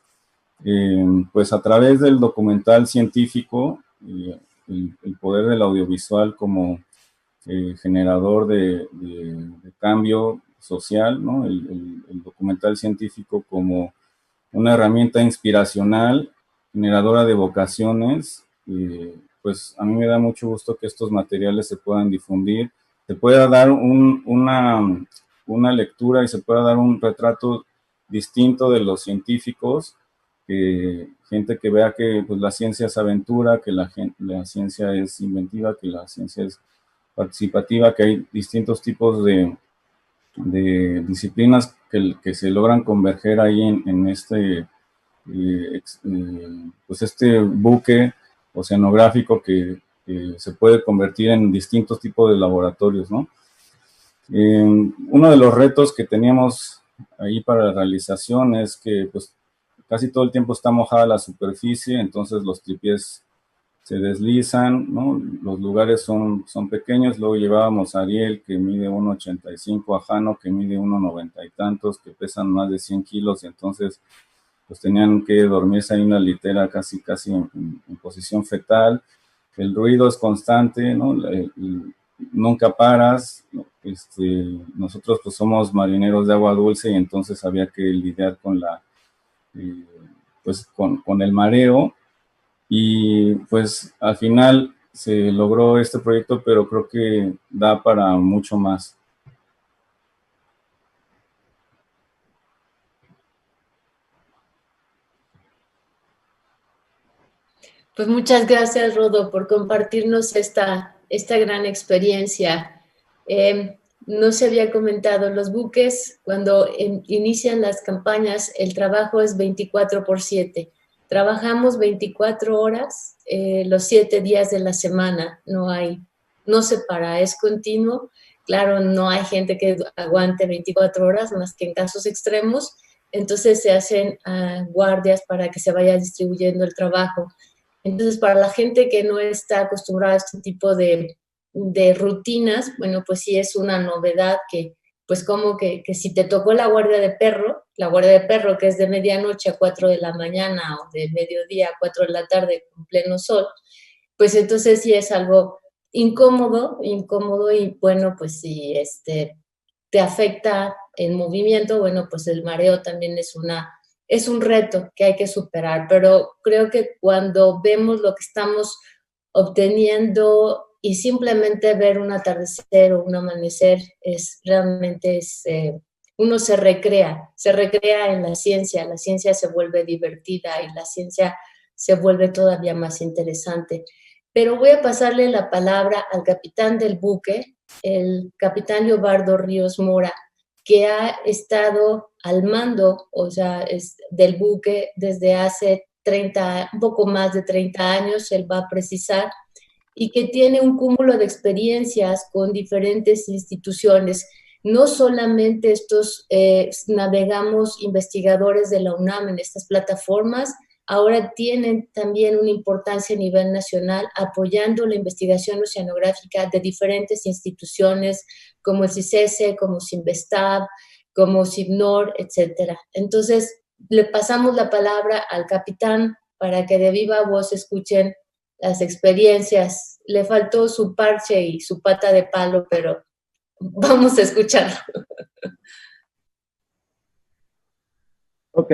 pues a través del documental científico, el poder del audiovisual como generador de cambio social, ¿no? El documental científico como una herramienta inspiracional, generadora de vocaciones. Pues a mí me da mucho gusto que estos materiales se puedan difundir, se pueda dar una lectura y se pueda dar un retrato distinto de los científicos, gente que vea que pues, la ciencia es aventura, que la ciencia es inventiva, que la ciencia es participativa, que hay distintos tipos de disciplinas que se logran converger ahí en este, pues este buque oceanográfico que se puede convertir en distintos tipos de laboratorios, ¿no? Uno de los retos que teníamos ahí para la realización es que pues casi todo el tiempo está mojada la superficie, entonces los tripiés se deslizan, ¿no? Los lugares son pequeños. Luego llevábamos a Ariel, que mide 1,85, a Jano, que mide 1,90 y tantos, que pesan más de 100 kilos, y entonces pues tenían que dormirse ahí en una litera casi en posición fetal. El ruido es constante, ¿no? Nunca paras. Nosotros pues somos marineros de agua dulce y entonces había que lidiar con con el mareo. Y pues al final se logró este proyecto, pero creo que da para mucho más. Pues muchas gracias, Rodo, por compartirnos esta gran experiencia. No se había comentado, los buques, cuando inician las campañas, el trabajo es 24/7. Trabajamos 24 horas, los 7 días de la semana, no se para, es continuo. Claro, no hay gente que aguante 24 horas, más que en casos extremos, entonces se hacen guardias para que se vaya distribuyendo el trabajo. Entonces, para la gente que no está acostumbrada a este tipo de rutinas, bueno, pues sí es una novedad que, pues como que si te tocó la guardia de perro que es de medianoche a 4 de la mañana o de mediodía a 4 de la tarde con pleno sol, pues entonces sí es algo incómodo y bueno, pues si te afecta el movimiento, bueno, pues el mareo también es un reto que hay que superar, pero creo que cuando vemos lo que estamos obteniendo y simplemente ver un atardecer o un amanecer, uno se recrea en la ciencia se vuelve divertida y la ciencia se vuelve todavía más interesante. Pero voy a pasarle la palabra al capitán del buque, el capitán Leobardo Ríos Mora, que ha estado al mando, o sea, del buque desde hace un poco más de 30 años, él va a precisar, y que tiene un cúmulo de experiencias con diferentes instituciones. No solamente navegamos investigadores de la UNAM en estas plataformas, ahora tienen también una importancia a nivel nacional apoyando la investigación oceanográfica de diferentes instituciones como el CICESE, como Sinvestab, como CIBNOR, etc. Entonces, le pasamos la palabra al capitán para que de viva voz escuchen las experiencias. Le faltó su parche y su pata de palo, pero vamos a escucharlo. Ok,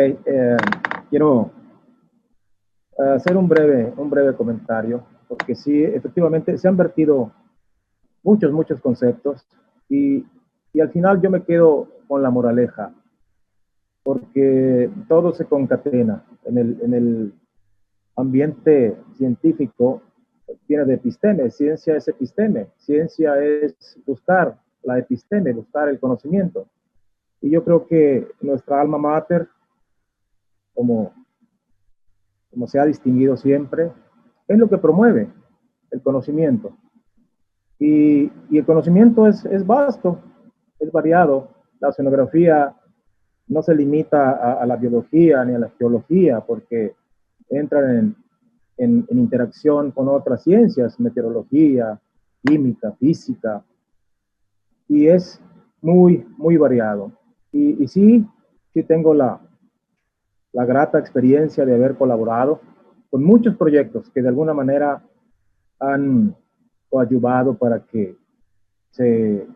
quiero hacer un breve comentario, porque sí, efectivamente se han vertido muchos conceptos y al final yo me quedo con la moraleja, porque todo se concatena. En el ambiente científico viene de episteme, ciencia es episteme, ciencia es buscar la episteme, buscar el conocimiento. Y yo creo que nuestra alma mater, como se ha distinguido siempre, es lo que promueve el conocimiento. Y el conocimiento es vasto, es variado. La oceanografía no se limita a la biología ni a la geología, porque entran en interacción con otras ciencias, meteorología, química, física, y es muy, muy variado. Y sí tengo la grata experiencia de haber colaborado con muchos proyectos que de alguna manera han coadyuvado para que se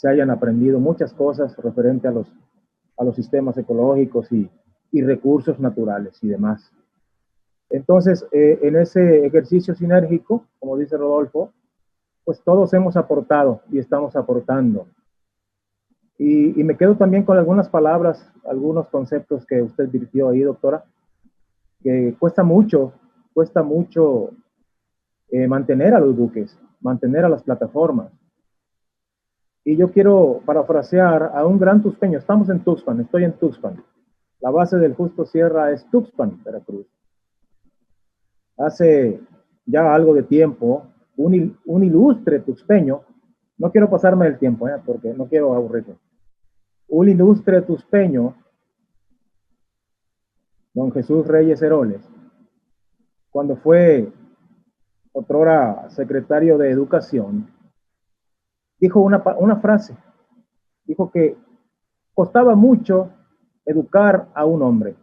hayan aprendido muchas cosas referente a los sistemas ecológicos y recursos naturales y demás. Entonces, en ese ejercicio sinérgico, como dice Rodolfo, pues todos hemos aportado y estamos aportando. Y me quedo también con algunas palabras, algunos conceptos que usted virtió ahí, doctora, que cuesta mucho mantener a los buques, mantener a las plataformas. Y yo quiero parafrasear a un gran tuxpeño. Estamos en Tuxpan, estoy en Tuxpan. La base del Justo Sierra es Tuxpan, Veracruz. Hace ya algo de tiempo, un ilustre tuxpeño, no quiero pasarme el tiempo, porque no quiero aburrirlo. Un ilustre tuxpeño, don Jesús Reyes Heroles, cuando fue otrora secretario de Educación, dijo una frase, dijo que costaba mucho educar a un hombre,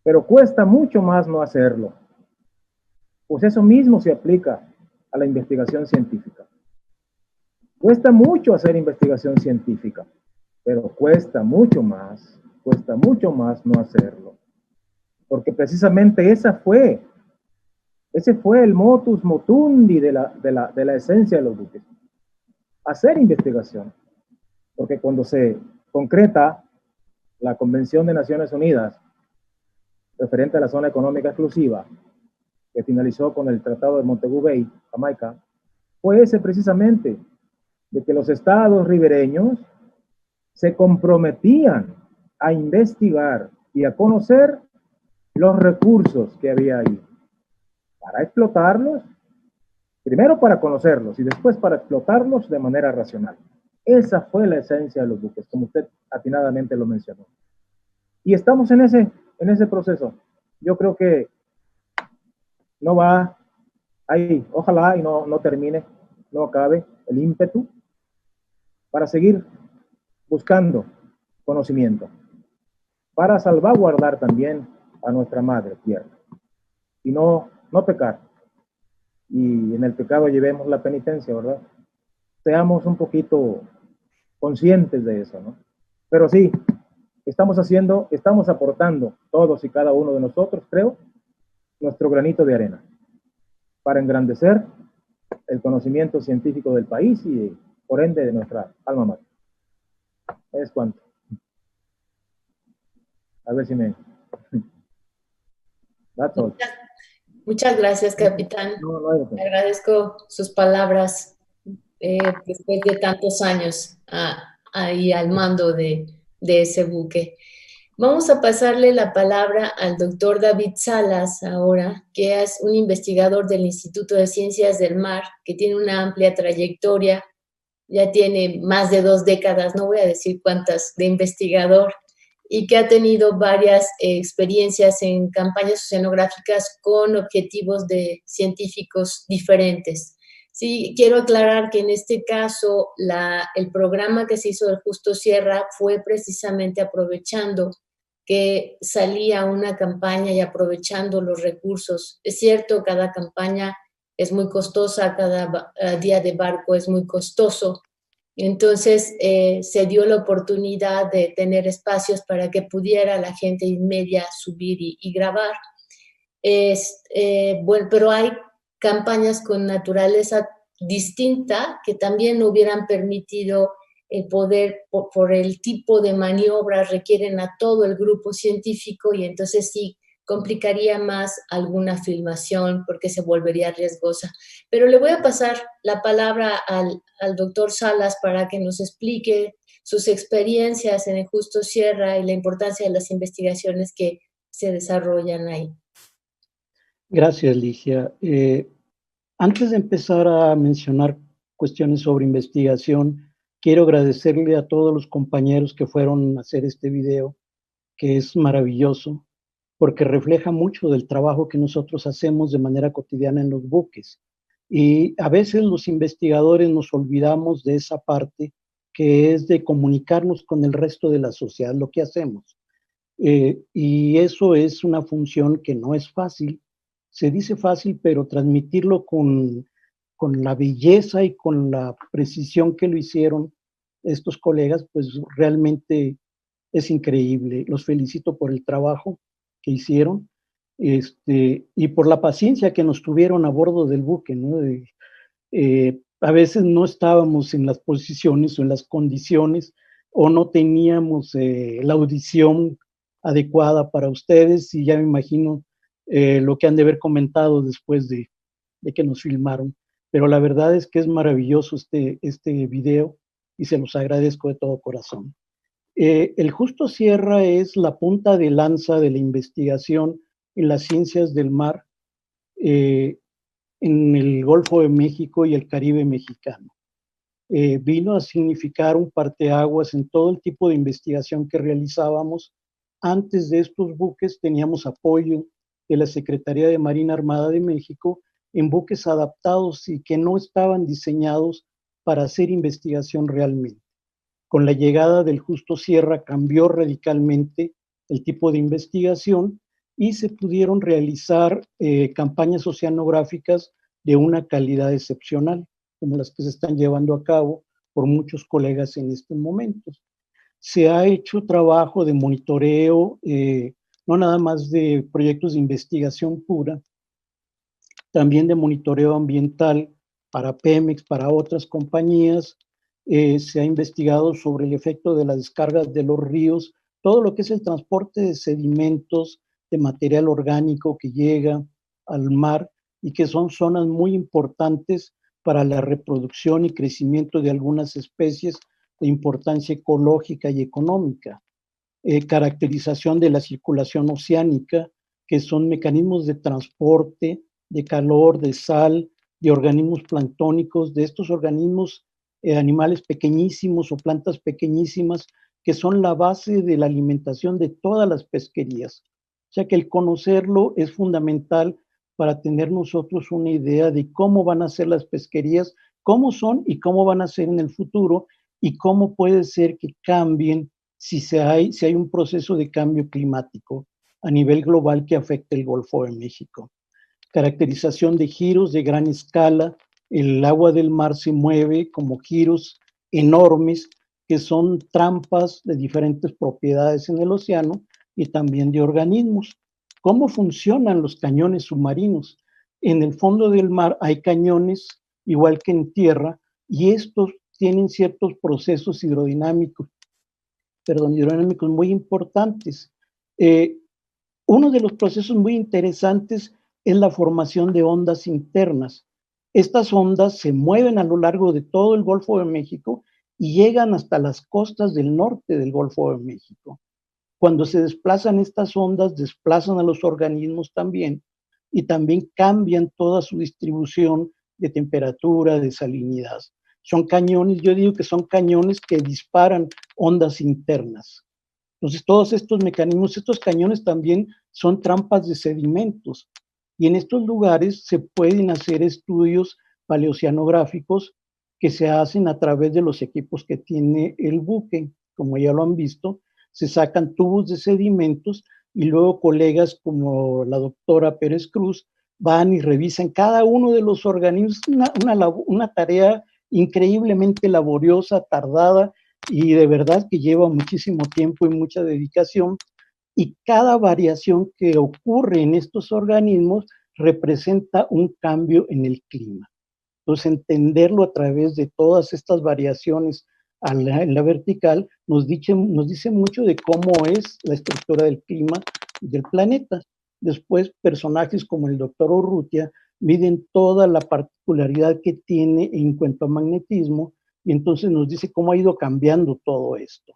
pero cuesta mucho más no hacerlo. Pues eso mismo se aplica a la investigación científica. Cuesta mucho hacer investigación científica, pero cuesta mucho más no hacerlo. Porque precisamente ese fue el motus motundi de la esencia de los buques. Hacer investigación. Porque cuando se concreta la Convención de Naciones Unidas referente a la zona económica exclusiva, que finalizó con el Tratado de Montego Bay, Jamaica, fue ese precisamente, de que los estados ribereños se comprometían a investigar y a conocer los recursos que había ahí, para explotarlos, primero para conocerlos y después para explotarlos de manera racional. Esa fue la esencia de los buques, como usted atinadamente lo mencionó. Y estamos en ese proceso. Yo creo que no va ahí, ojalá y no termine, no acabe el ímpetu para seguir buscando conocimiento, para salvaguardar también a nuestra madre tierra y no pecar. Y en el pecado llevemos la penitencia, ¿verdad? Seamos un poquito conscientes de eso, ¿no? Pero sí, estamos aportando todos y cada uno de nosotros, creo, nuestro granito de arena para engrandecer el conocimiento científico del país y por ende de nuestra alma mater. Es cuanto. A ver si me... That's all. Muchas gracias, capitán. Le agradezco sus palabras después de tantos años ahí al mando de ese buque. Vamos a pasarle la palabra al doctor David Salas ahora, que es un investigador del Instituto de Ciencias del Mar, que tiene una amplia trayectoria, ya tiene más de 2 décadas, no voy a decir cuántas, de investigador, y que ha tenido varias experiencias en campañas oceanográficas con objetivos de científicos diferentes. Sí, quiero aclarar que en este caso el programa que se hizo del Justo Sierra fue precisamente aprovechando que salía una campaña y aprovechando los recursos. Es cierto, cada campaña es muy costosa, cada día de barco es muy costoso. Entonces se dio la oportunidad de tener espacios para que pudiera la gente en media subir y grabar. Bueno, pero hay campañas con naturaleza distinta que también hubieran permitido el poder, por el tipo de maniobras, requieren a todo el grupo científico y entonces sí complicaría más alguna filmación porque se volvería riesgosa. Pero le voy a pasar la palabra al doctor Salas para que nos explique sus experiencias en el Justo Sierra y la importancia de las investigaciones que se desarrollan ahí. Gracias, Ligia. Antes de empezar a mencionar cuestiones sobre investigación, Quiero agradecerle a todos los compañeros que fueron a hacer este video, que es maravilloso, porque refleja mucho del trabajo que nosotros hacemos de manera cotidiana en los buques. Y a veces los investigadores nos olvidamos de esa parte que es de comunicarnos con el resto de la sociedad, lo que hacemos. Y eso es una función que no es fácil. Se dice fácil, pero transmitirlo con la belleza y con la precisión que lo hicieron estos colegas, pues realmente es increíble. Los felicito por el trabajo que hicieron y por la paciencia que nos tuvieron a bordo del buque, ¿no? A veces no estábamos en las posiciones o en las condiciones o no teníamos la audición adecuada para ustedes, y ya me imagino lo que han de haber comentado después de que nos filmaron. Pero la verdad es que es maravilloso este video y se los agradezco de todo corazón. El Justo Sierra es la punta de lanza de la investigación en las ciencias del mar en el Golfo de México y el Caribe mexicano. Vino a significar un parteaguas en todo el tipo de investigación que realizábamos. Antes de estos buques teníamos apoyo de la Secretaría de Marina Armada de México en buques adaptados y que no estaban diseñados para hacer investigación realmente. Con la llegada del Justo Sierra cambió radicalmente el tipo de investigación y se pudieron realizar campañas oceanográficas de una calidad excepcional, como las que se están llevando a cabo por muchos colegas en estos momentos. Se ha hecho trabajo de monitoreo, no nada más de proyectos de investigación pura, también de monitoreo ambiental para Pemex, para otras compañías. Se ha investigado sobre el efecto de las descargas de los ríos, todo lo que es el transporte de sedimentos, de material orgánico que llega al mar y que son zonas muy importantes para la reproducción y crecimiento de algunas especies de importancia ecológica y económica. Caracterización de la circulación oceánica, que son mecanismos de transporte, de calor, de sal, de organismos planctónicos, de estos organismos animales pequeñísimos o plantas pequeñísimas que son la base de la alimentación de todas las pesquerías. O sea que el conocerlo es fundamental para tener nosotros una idea de cómo van a ser las pesquerías, cómo son y cómo van a ser en el futuro y cómo puede ser que cambien si hay un proceso de cambio climático a nivel global que afecte el Golfo de México. Caracterización de giros de gran escala. El agua del mar se mueve como giros enormes que son trampas de diferentes propiedades en el océano y también de organismos. ¿Cómo funcionan los cañones submarinos? En el fondo del mar hay cañones, igual que en tierra, y estos tienen ciertos procesos hidrodinámicos muy importantes. Uno de los procesos muy interesantes es la formación de ondas internas. Estas ondas se mueven a lo largo de todo el Golfo de México y llegan hasta las costas del norte del Golfo de México. Cuando se desplazan estas ondas, desplazan a los organismos también y también cambian toda su distribución de temperatura, de salinidad. Son cañones, yo digo que son cañones que disparan ondas internas. Entonces, todos estos mecanismos, estos cañones también son trampas de sedimentos. Y en estos lugares se pueden hacer estudios paleoceanográficos que se hacen a través de los equipos que tiene el buque. Como ya lo han visto, se sacan tubos de sedimentos y luego colegas como la doctora Pérez Cruz van y revisan cada uno de los organismos. Una tarea increíblemente laboriosa, tardada y de verdad que lleva muchísimo tiempo y mucha dedicación. Y cada variación que ocurre en estos organismos representa un cambio en el clima. Entonces, entenderlo a través de todas estas variaciones en la vertical nos dice mucho de cómo es la estructura del clima del planeta. Después, personajes como el doctor Urrutia miden toda la particularidad que tiene en cuanto a magnetismo y entonces nos dice cómo ha ido cambiando todo esto.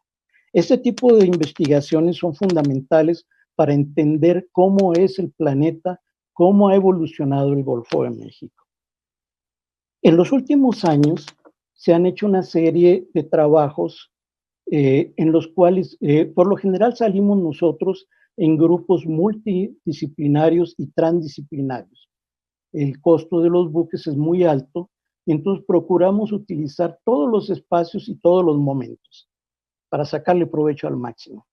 Este tipo de investigaciones son fundamentales para entender cómo es el planeta, cómo ha evolucionado el Golfo de México. En los últimos años se han hecho una serie de trabajos en los cuales, por lo general, salimos nosotros en grupos multidisciplinarios y transdisciplinarios. El costo de los buques es muy alto, entonces procuramos utilizar todos los espacios y todos los momentos para sacarle provecho al máximo.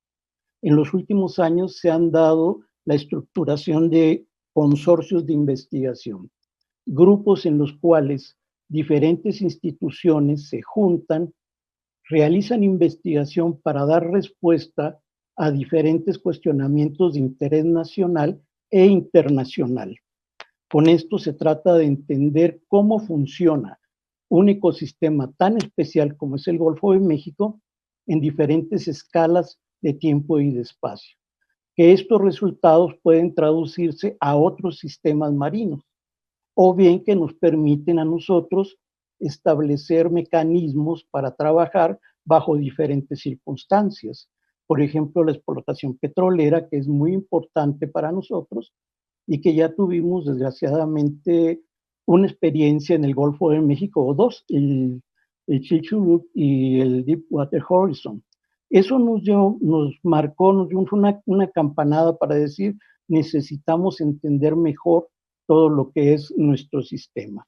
En los últimos años se han dado la estructuración de consorcios de investigación, grupos en los cuales diferentes instituciones se juntan, realizan investigación para dar respuesta a diferentes cuestionamientos de interés nacional e internacional. Con esto se trata de entender cómo funciona un ecosistema tan especial como es el Golfo de México en diferentes escalas de tiempo y de espacio. Que estos resultados pueden traducirse a otros sistemas marinos, o bien que nos permiten a nosotros establecer mecanismos para trabajar bajo diferentes circunstancias. Por ejemplo, la explotación petrolera, que es muy importante para nosotros y que ya tuvimos, desgraciadamente, una experiencia en el Golfo de México, o dos, el Chicxulub y el Deepwater Horizon. Eso nos marcó, nos dio una campanada para decir, necesitamos entender mejor todo lo que es nuestro sistema.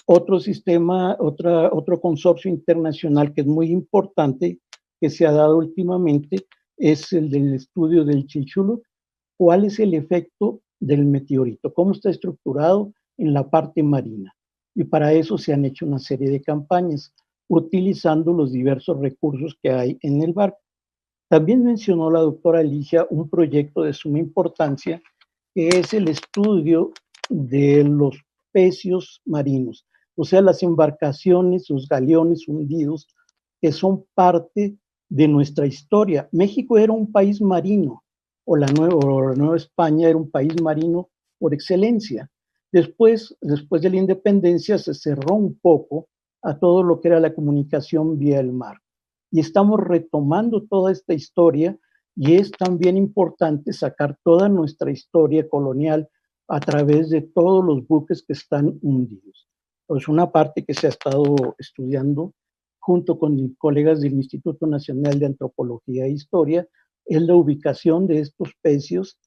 Otro sistema, otro consorcio internacional que es muy importante, que se ha dado últimamente, es el del estudio del Chicxulub. ¿Cuál es el efecto del meteorito? ¿Cómo está estructurado en la parte marina? Y para eso se han hecho una serie de campañas, utilizando los diversos recursos que hay en el barco. También mencionó la doctora Alicia un proyecto de suma importancia, que es el estudio de los pecios marinos, o sea, las embarcaciones, los galeones hundidos, que son parte de nuestra historia. México era un país marino, o la Nueva España era un país marino por excelencia. Después de la independencia se cerró un poco a todo lo que era la comunicación vía el mar. Y estamos retomando toda esta historia, y es también importante sacar toda nuestra historia colonial a través de todos los buques que están hundidos. Pues una parte que se ha estado estudiando junto con colegas del Instituto Nacional de Antropología e Historia es la ubicación de estos pecios,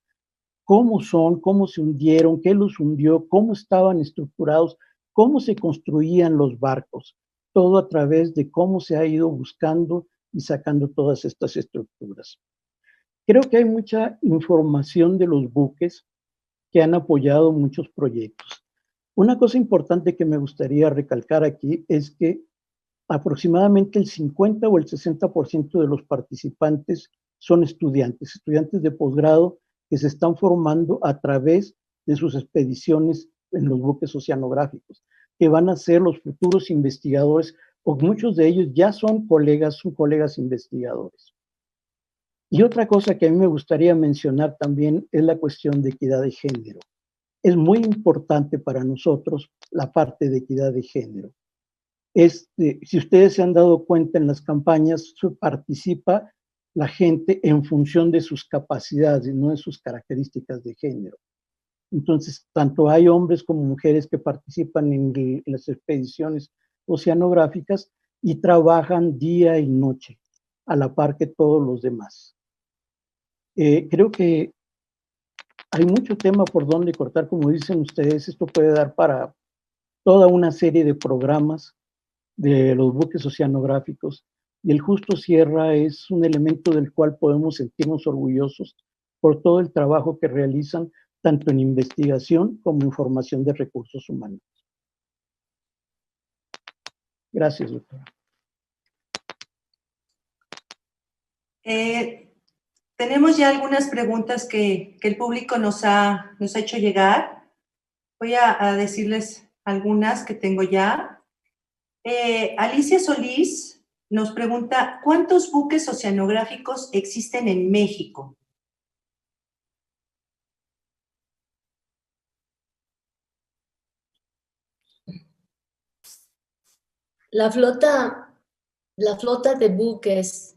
cómo son, cómo se hundieron, qué los hundió, cómo estaban estructurados, cómo se construían los barcos, todo a través de cómo se ha ido buscando y sacando todas estas estructuras. Creo que hay mucha información de los buques que han apoyado muchos proyectos. Una cosa importante que me gustaría recalcar aquí es que aproximadamente el 50 o el 60% de los participantes son estudiantes de posgrado que se están formando a través de sus expediciones en los buques oceanográficos, que van a ser los futuros investigadores, o muchos de ellos ya son colegas investigadores. Y otra cosa que a mí me gustaría mencionar también es la cuestión de equidad de género. Es muy importante para nosotros la parte de equidad de género. Si ustedes se han dado cuenta en las campañas, participa la gente en función de sus capacidades, no de sus características de género. Entonces, tanto hay hombres como mujeres que participan en las expediciones oceanográficas y trabajan día y noche, a la par que todos los demás. Creo que hay mucho tema por donde cortar, como dicen ustedes. Esto puede dar para toda una serie de programas de los buques oceanográficos, y el Justo Sierra es un elemento del cual podemos sentirnos orgullosos por todo el trabajo que realizan, tanto en investigación como en formación de recursos humanos. Gracias, doctora. Tenemos ya algunas preguntas que el público nos ha hecho llegar. Voy a decirles algunas que tengo ya. Alicia Solís nos pregunta, ¿cuántos buques oceanográficos existen en México? La flota de buques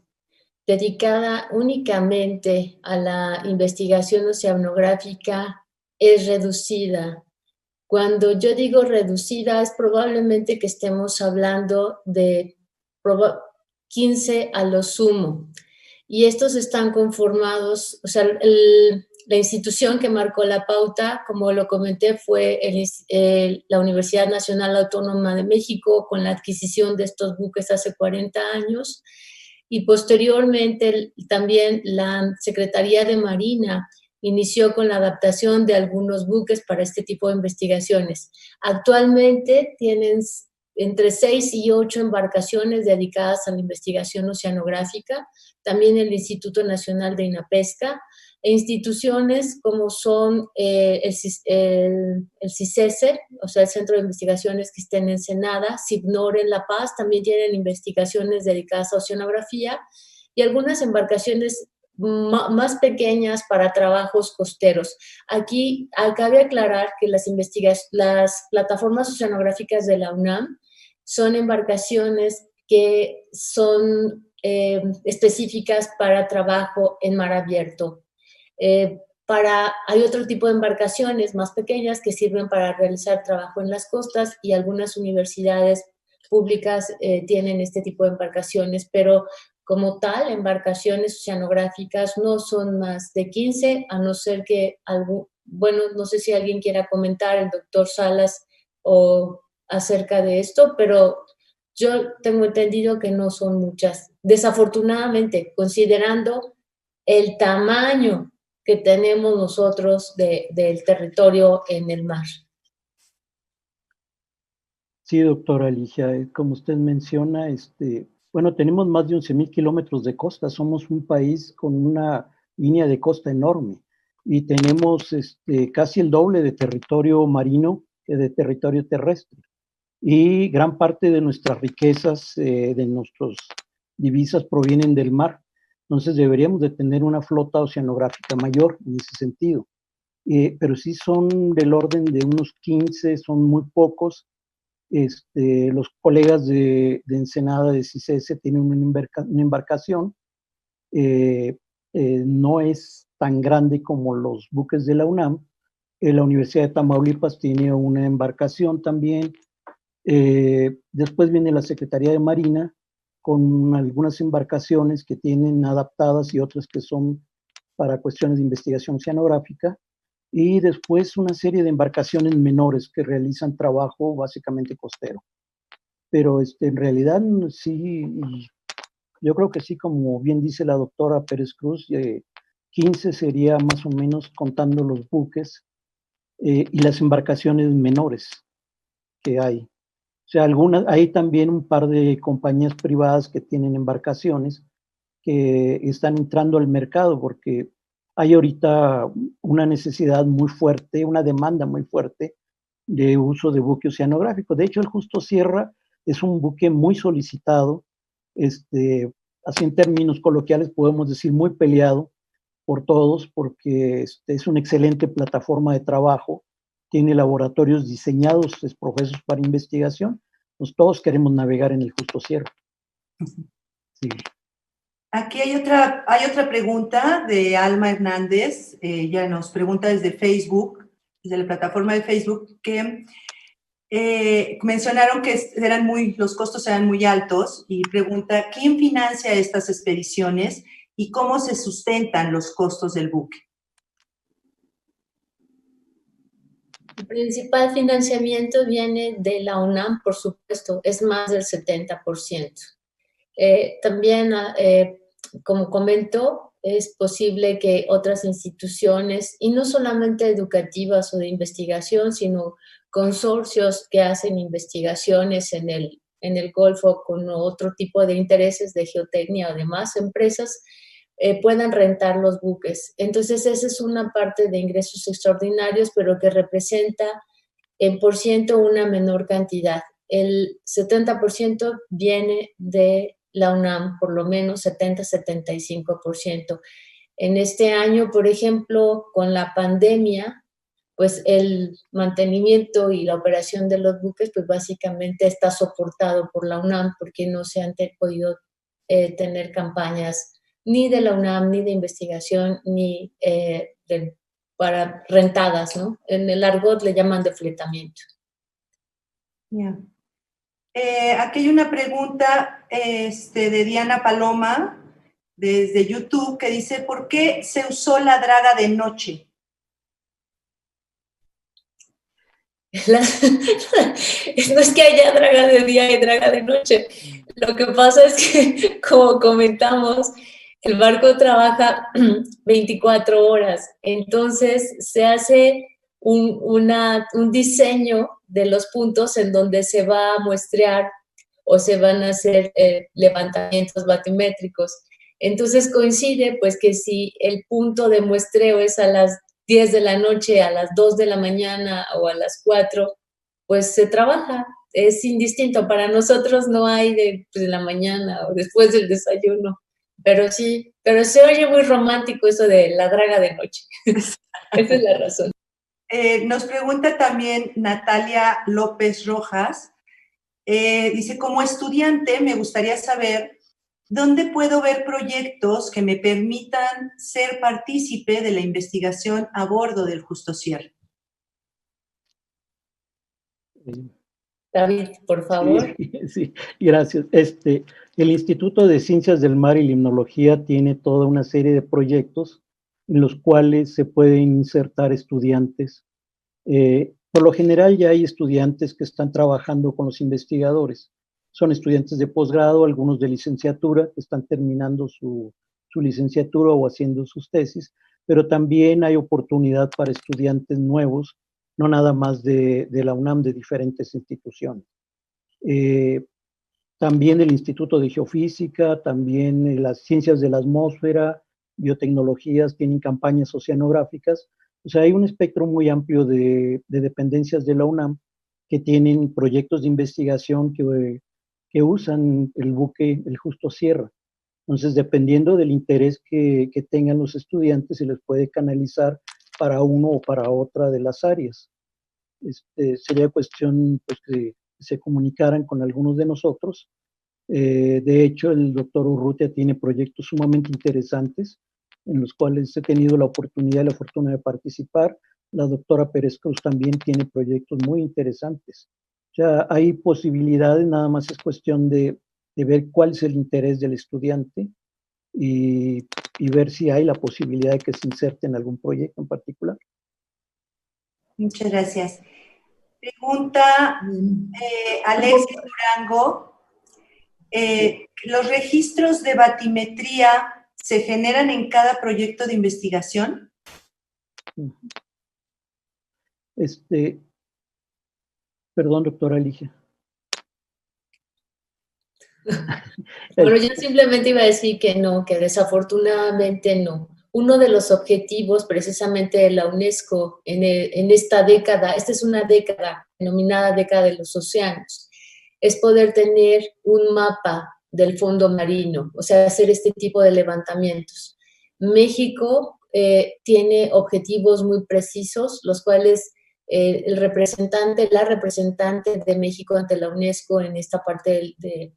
dedicada únicamente a la investigación oceanográfica es reducida. Cuando yo digo reducida, es probablemente que estemos hablando de 15 a lo sumo. Y estos están conformados, o sea, la institución que marcó la pauta, como lo comenté, fue la Universidad Nacional Autónoma de México, con la adquisición de estos buques hace 40 años, y posteriormente también la Secretaría de Marina inició con la adaptación de algunos buques para este tipo de investigaciones. Actualmente tienen entre 6 y 8 embarcaciones dedicadas a la investigación oceanográfica, también el Instituto Nacional de INAPESCA, e instituciones como son el CICESE, o sea, el Centro de Investigaciones que está en Ensenada, CIPNOR en La Paz, también tienen investigaciones dedicadas a oceanografía, y algunas embarcaciones más pequeñas para trabajos costeros. Aquí cabe aclarar que las plataformas oceanográficas de la UNAM son embarcaciones que son específicas para trabajo en mar abierto. Hay otro tipo de embarcaciones más pequeñas que sirven para realizar trabajo en las costas, y algunas universidades públicas tienen este tipo de embarcaciones, pero como tal, embarcaciones oceanográficas no son más de 15, a no ser que no sé si alguien quiera comentar, el doctor Salas, o acerca de esto, pero yo tengo entendido que no son muchas, desafortunadamente, considerando el tamaño que tenemos nosotros del territorio en el mar. Sí, doctora Alicia, como usted menciona, bueno, tenemos más de 11,000 kilómetros de costa, somos un país con una línea de costa enorme y tenemos casi el doble de territorio marino que de territorio terrestre. Y gran parte de nuestras riquezas, de nuestras divisas provienen del mar. Entonces deberíamos de tener una flota oceanográfica mayor en ese sentido. Pero sí son del orden de unos 15, son muy pocos. Los colegas de Ensenada, de CICESE, tienen una embarcación. No es tan grande como los buques de la UNAM. La Universidad de Tamaulipas tiene una embarcación también. Después viene la Secretaría de Marina con algunas embarcaciones que tienen adaptadas y otras que son para cuestiones de investigación oceanográfica, y después una serie de embarcaciones menores que realizan trabajo básicamente costero. Pero en realidad sí, yo creo que sí, como bien dice la doctora Pérez Cruz, 15 sería más o menos contando los buques y las embarcaciones menores que hay. O sea, hay también un par de compañías privadas que tienen embarcaciones que están entrando al mercado porque hay ahorita una necesidad muy fuerte, una demanda muy fuerte de uso de buque oceanográfico. De hecho, el Justo Sierra es un buque muy solicitado, así en términos coloquiales podemos decir muy peleado por todos, porque es una excelente plataforma de trabajo, tiene laboratorios diseñados, profesos para investigación, pues todos queremos navegar en el Justo Sierra. Sí. Aquí hay otra pregunta de Alma Hernández. Ella nos pregunta desde Facebook, desde la plataforma de Facebook, que mencionaron que los costos eran muy altos, y pregunta, ¿quién financia estas expediciones y cómo se sustentan los costos del buque? El principal financiamiento viene de la UNAM, por supuesto, es más del 70%. También, como comentó, es posible que otras instituciones, y no solamente educativas o de investigación, sino consorcios que hacen investigaciones en el Golfo con otro tipo de intereses de geotecnia o demás empresas, puedan rentar los buques. Entonces, esa es una parte de ingresos extraordinarios, pero que representa en por ciento una menor cantidad. El 70% viene de la UNAM, por lo menos 70-75%. En este año, por ejemplo, con la pandemia, pues el mantenimiento y la operación de los buques, pues básicamente está soportado por la UNAM, porque no se han podido tener campañas ni de la UNAM, ni de investigación, ni del para rentadas, ¿no? En el argot le llaman defletamiento. Yeah. Aquí hay una pregunta de Diana Paloma desde YouTube que dice, ¿por qué se usó la draga de noche? No es que haya draga de día y draga de noche. Lo que pasa es que, como comentamos, el barco trabaja 24 horas. Entonces, se hace un diseño de los puntos en donde se va a muestrear o se van a hacer levantamientos batimétricos. Entonces, coincide pues que si el punto de muestreo es a las 10 de la noche, a las 2 de la mañana o a las 4, pues se trabaja, es indistinto. Para nosotros no hay de la mañana o después del desayuno, pero sí, pero se oye muy romántico eso de la draga de noche. Esa es la razón. Nos pregunta también Natalia López Rojas, dice, como estudiante me gustaría saber ¿dónde puedo ver proyectos que me permitan ser partícipe de la investigación a bordo del Justo Sierra? David, por favor. Sí, gracias. El Instituto de Ciencias del Mar y Limnología tiene toda una serie de proyectos en los cuales se pueden insertar estudiantes. Por lo general ya hay estudiantes que están trabajando con los investigadores. Son estudiantes de posgrado, algunos de licenciatura, que están terminando su licenciatura o haciendo sus tesis, pero también hay oportunidad para estudiantes nuevos, no nada más de la UNAM, de diferentes instituciones. También el Instituto de Geofísica, también las ciencias de la atmósfera, biotecnologías, tienen campañas oceanográficas. O sea, hay un espectro muy amplio de dependencias de la UNAM que tienen proyectos de investigación que usan el buque El Justo Sierra. Entonces, dependiendo del interés que tengan los estudiantes, se les puede canalizar para uno o para otra de las áreas. Sería cuestión pues, que se comunicaran con algunos de nosotros. De hecho, el doctor Urrutia tiene proyectos sumamente interesantes en los cuales he tenido la oportunidad y la fortuna de participar. La doctora Pérez Cruz también tiene proyectos muy interesantes. O sea, hay posibilidades, nada más es cuestión de ver cuál es el interés del estudiante y ver si hay la posibilidad de que se inserte en algún proyecto en particular. Muchas gracias. Pregunta Alexis Durango. ¿Los registros de batimetría se generan en cada proyecto de investigación? Perdón, doctora Ligia. Bueno, yo simplemente iba a decir que no, que desafortunadamente no. Uno de los objetivos precisamente de la UNESCO en esta década, esta es una década denominada década de los océanos, es poder tener un mapa del fondo marino, o sea, hacer este tipo de levantamientos. México tiene objetivos muy precisos, los cuales la representante de México ante la UNESCO en esta parte de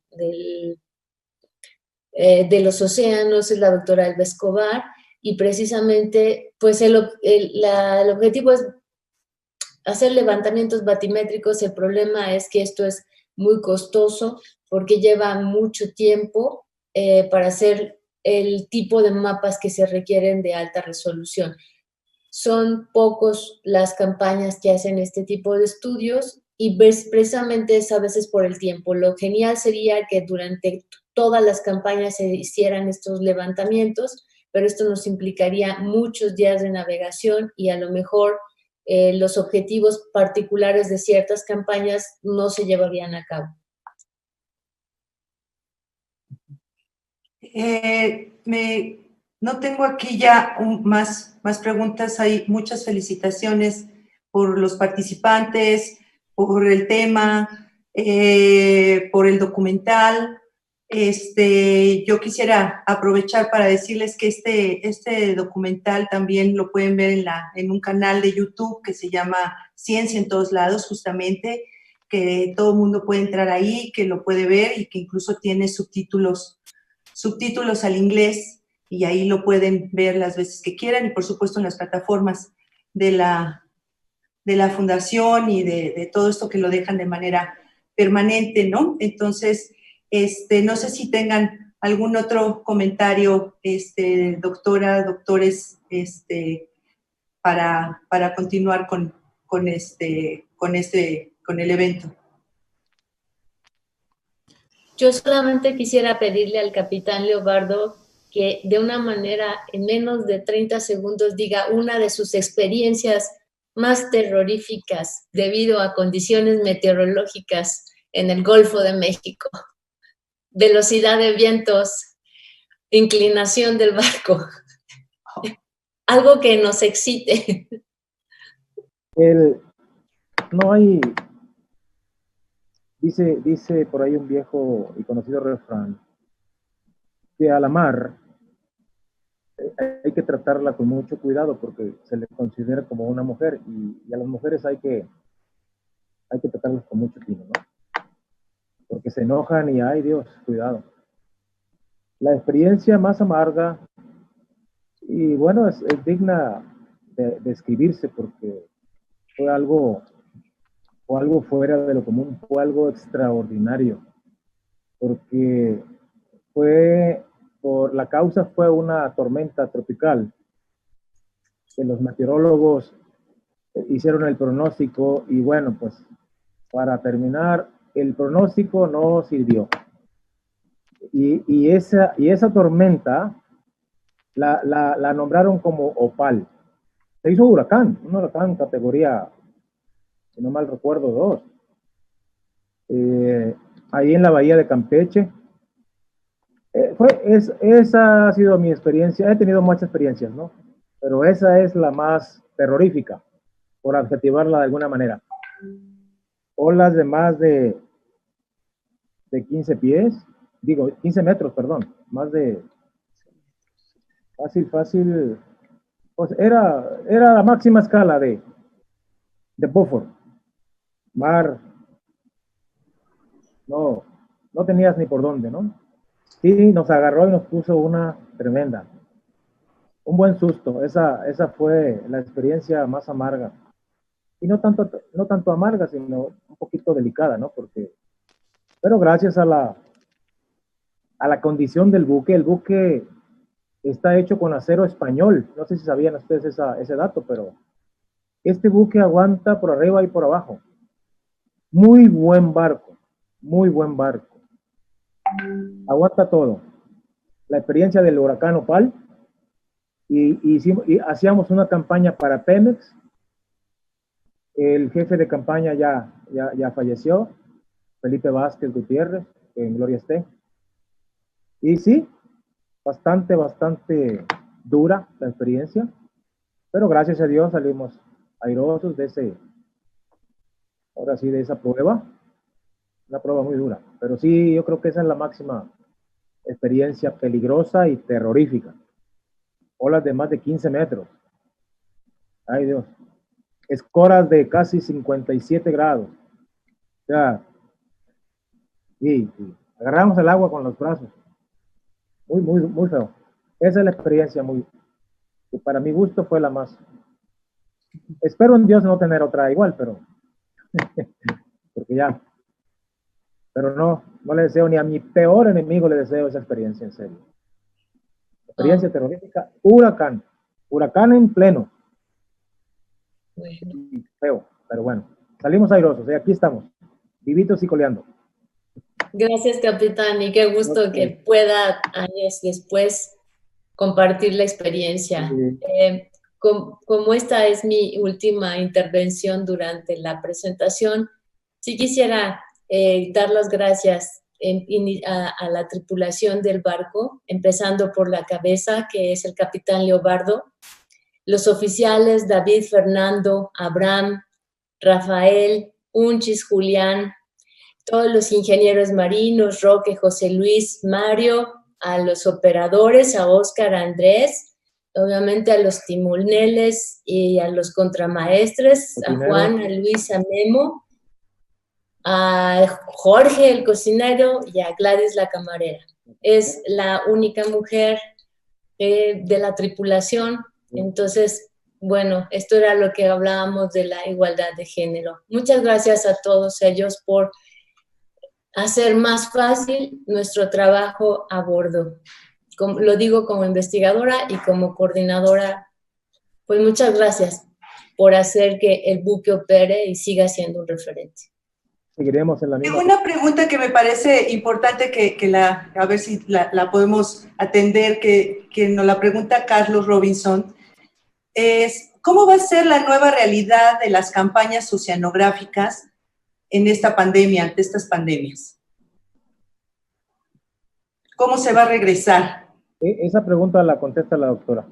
los océanos es la doctora Elba Escobar, y precisamente pues el objetivo es hacer levantamientos batimétricos. El problema es que esto es muy costoso porque lleva mucho tiempo para hacer el tipo de mapas que se requieren de alta resolución. Son pocos las campañas que hacen este tipo de estudios y precisamente es a veces por el tiempo. Lo genial sería que durante todas las campañas se hicieran estos levantamientos, pero esto nos implicaría muchos días de navegación y a lo mejor los objetivos particulares de ciertas campañas no se llevarían a cabo. No tengo aquí ya más preguntas. Hay muchas felicitaciones por los participantes, por el tema, por el documental. Yo quisiera aprovechar para decirles que este documental también lo pueden ver en un canal de YouTube que se llama Ciencia en Todos Lados, justamente, que todo el mundo puede entrar ahí, que lo puede ver y que incluso tiene subtítulos al inglés, y ahí lo pueden ver las veces que quieran, y por supuesto en las plataformas de la fundación y de todo esto que lo dejan de manera permanente, ¿no? Entonces, no sé si tengan algún otro comentario, doctora, doctores, para continuar con el evento. Yo solamente quisiera pedirle al capitán Leobardo que de una manera, en menos de 30 segundos, diga una de sus experiencias más terroríficas debido a condiciones meteorológicas en el Golfo de México. Velocidad de vientos, inclinación del barco, algo que nos excite. No hay, dice por ahí un viejo y conocido refrán, que a la mar hay que tratarla con mucho cuidado porque se le considera como una mujer y a las mujeres hay que tratarlas con mucho tino, ¿no? Porque se enojan y ay Dios, cuidado. La experiencia más amarga y bueno, es digna de escribirse porque fue algo fuera de lo común, fue algo extraordinario, porque la causa fue una tormenta tropical, que los meteorólogos hicieron el pronóstico y bueno, pues para terminar, el pronóstico no sirvió. Y esa tormenta la nombraron como Opal. Se hizo un huracán categoría, si no mal recuerdo, 2. Ahí en la bahía de Campeche. Esa ha sido mi experiencia. He tenido muchas experiencias, ¿no? Pero esa es la más terrorífica, por adjetivarla de alguna manera. Olas de más de 15 pies, 15 metros, perdón, más de fácil, pues era la máxima escala de Beaufort. Mar, no tenías ni por dónde, ¿no? Sí, nos agarró y nos puso una tremenda. Un buen susto, esa fue la experiencia más amarga. Y no tanto amarga, sino un poquito delicada, ¿no? Pero gracias a la condición del buque, el buque está hecho con acero español. No sé si sabían ustedes ese dato, pero este buque aguanta por arriba y por abajo. Muy buen barco, muy buen barco. Aguanta todo. La experiencia del huracán Opal y hacíamos una campaña para Pemex. El jefe de campaña ya falleció, Felipe Vázquez Gutiérrez, que en gloria esté. Y sí, bastante dura la experiencia, pero gracias a Dios salimos airosos de esa prueba. Una prueba muy dura, pero sí, yo creo que esa es la máxima experiencia peligrosa y terrorífica. Olas de más de 15 metros. Ay Dios. Escoras de casi 57 grados. O sea, y agarramos el agua con los brazos. Muy feo. Esa es la experiencia que para mi gusto fue la más. Espero en Dios no tener otra igual, pero porque ya. Pero no le deseo ni a mi peor enemigo le deseo esa experiencia, en serio. Experiencia terrorífica, huracán en pleno. Bueno. Feo, pero bueno, salimos airosos, aquí estamos, vivitos y coleando. Gracias, capitán, y qué gusto que pueda años después compartir la experiencia. Como esta es mi última intervención durante la presentación, sí quisiera dar las gracias a la tripulación del barco, empezando por la cabeza, que es el capitán Leobardo, los oficiales David, Fernando, Abraham, Rafael, Unchis, Julián, todos los ingenieros marinos, Roque, José Luis, Mario, a los operadores, a Óscar, a Andrés, obviamente a los timoneles y a los contramaestres, a Juan, a Luis, a Memo, a Jorge, el cocinero, y a Gladys, la camarera. Es la única mujer de la tripulación, entonces bueno, esto era lo que hablábamos de la igualdad de género. Muchas gracias a todos ellos por hacer más fácil nuestro trabajo a bordo. Lo digo como investigadora y como coordinadora, pues muchas gracias por hacer que el buque opere y siga siendo un referente. Seguiremos en la misma. Tengo una pregunta que me parece importante a ver si la podemos atender, que nos la pregunta Carlos Robinson. Es, ¿cómo va a ser la nueva realidad de las campañas oceanográficas en esta pandemia, ante estas pandemias? ¿Cómo se va a regresar? Esa pregunta la contesta la doctora.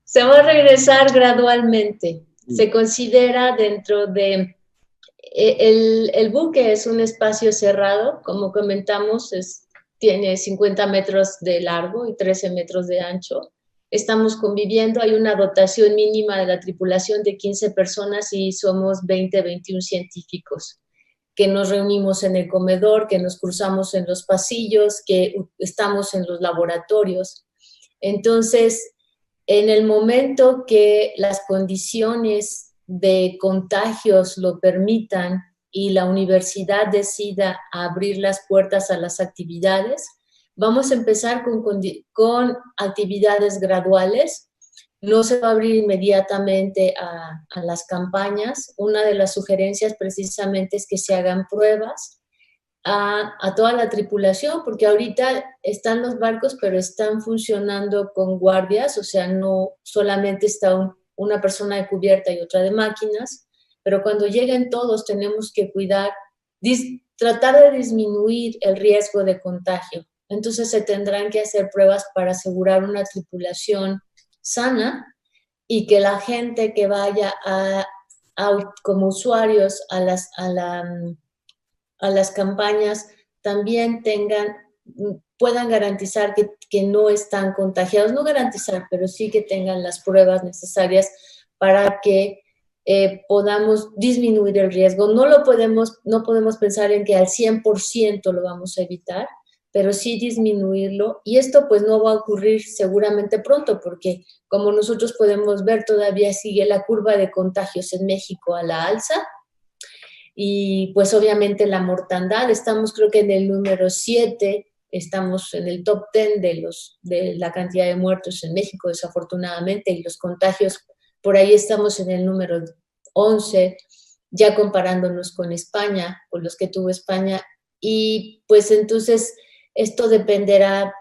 Se va a regresar gradualmente. Se considera dentro de... El buque es un espacio cerrado, como comentamos, tiene 50 metros de largo y 13 metros de ancho. Estamos conviviendo, hay una dotación mínima de la tripulación de 15 personas y somos 21 científicos que nos reunimos en el comedor, que nos cruzamos en los pasillos, que estamos en los laboratorios. Entonces, en el momento que las condiciones de contagios lo permitan y la universidad decida abrir las puertas a las actividades, vamos a empezar con actividades graduales. No se va a abrir inmediatamente a las campañas. Una de las sugerencias precisamente es que se hagan pruebas a toda la tripulación, porque ahorita están los barcos, pero están funcionando con guardias, o sea, no solamente está una persona de cubierta y otra de máquinas, pero cuando lleguen todos tenemos que tratar de disminuir el riesgo de contagio. Entonces se tendrán que hacer pruebas para asegurar una tripulación sana y que la gente que vaya como usuarios a las campañas también puedan garantizar que no están contagiados, no garantizar, pero sí que tengan las pruebas necesarias para que podamos disminuir el riesgo. No podemos pensar en que al 100% lo vamos a evitar, pero sí disminuirlo, y esto pues no va a ocurrir seguramente pronto, porque como nosotros podemos ver, todavía sigue la curva de contagios en México a la alza, y pues obviamente la mortandad, estamos creo que en el número 7, estamos en el top 10 de la cantidad de muertos en México, desafortunadamente, y los contagios, por ahí estamos en el número 11, ya comparándonos con España, con los que tuvo España, y pues entonces esto dependerá,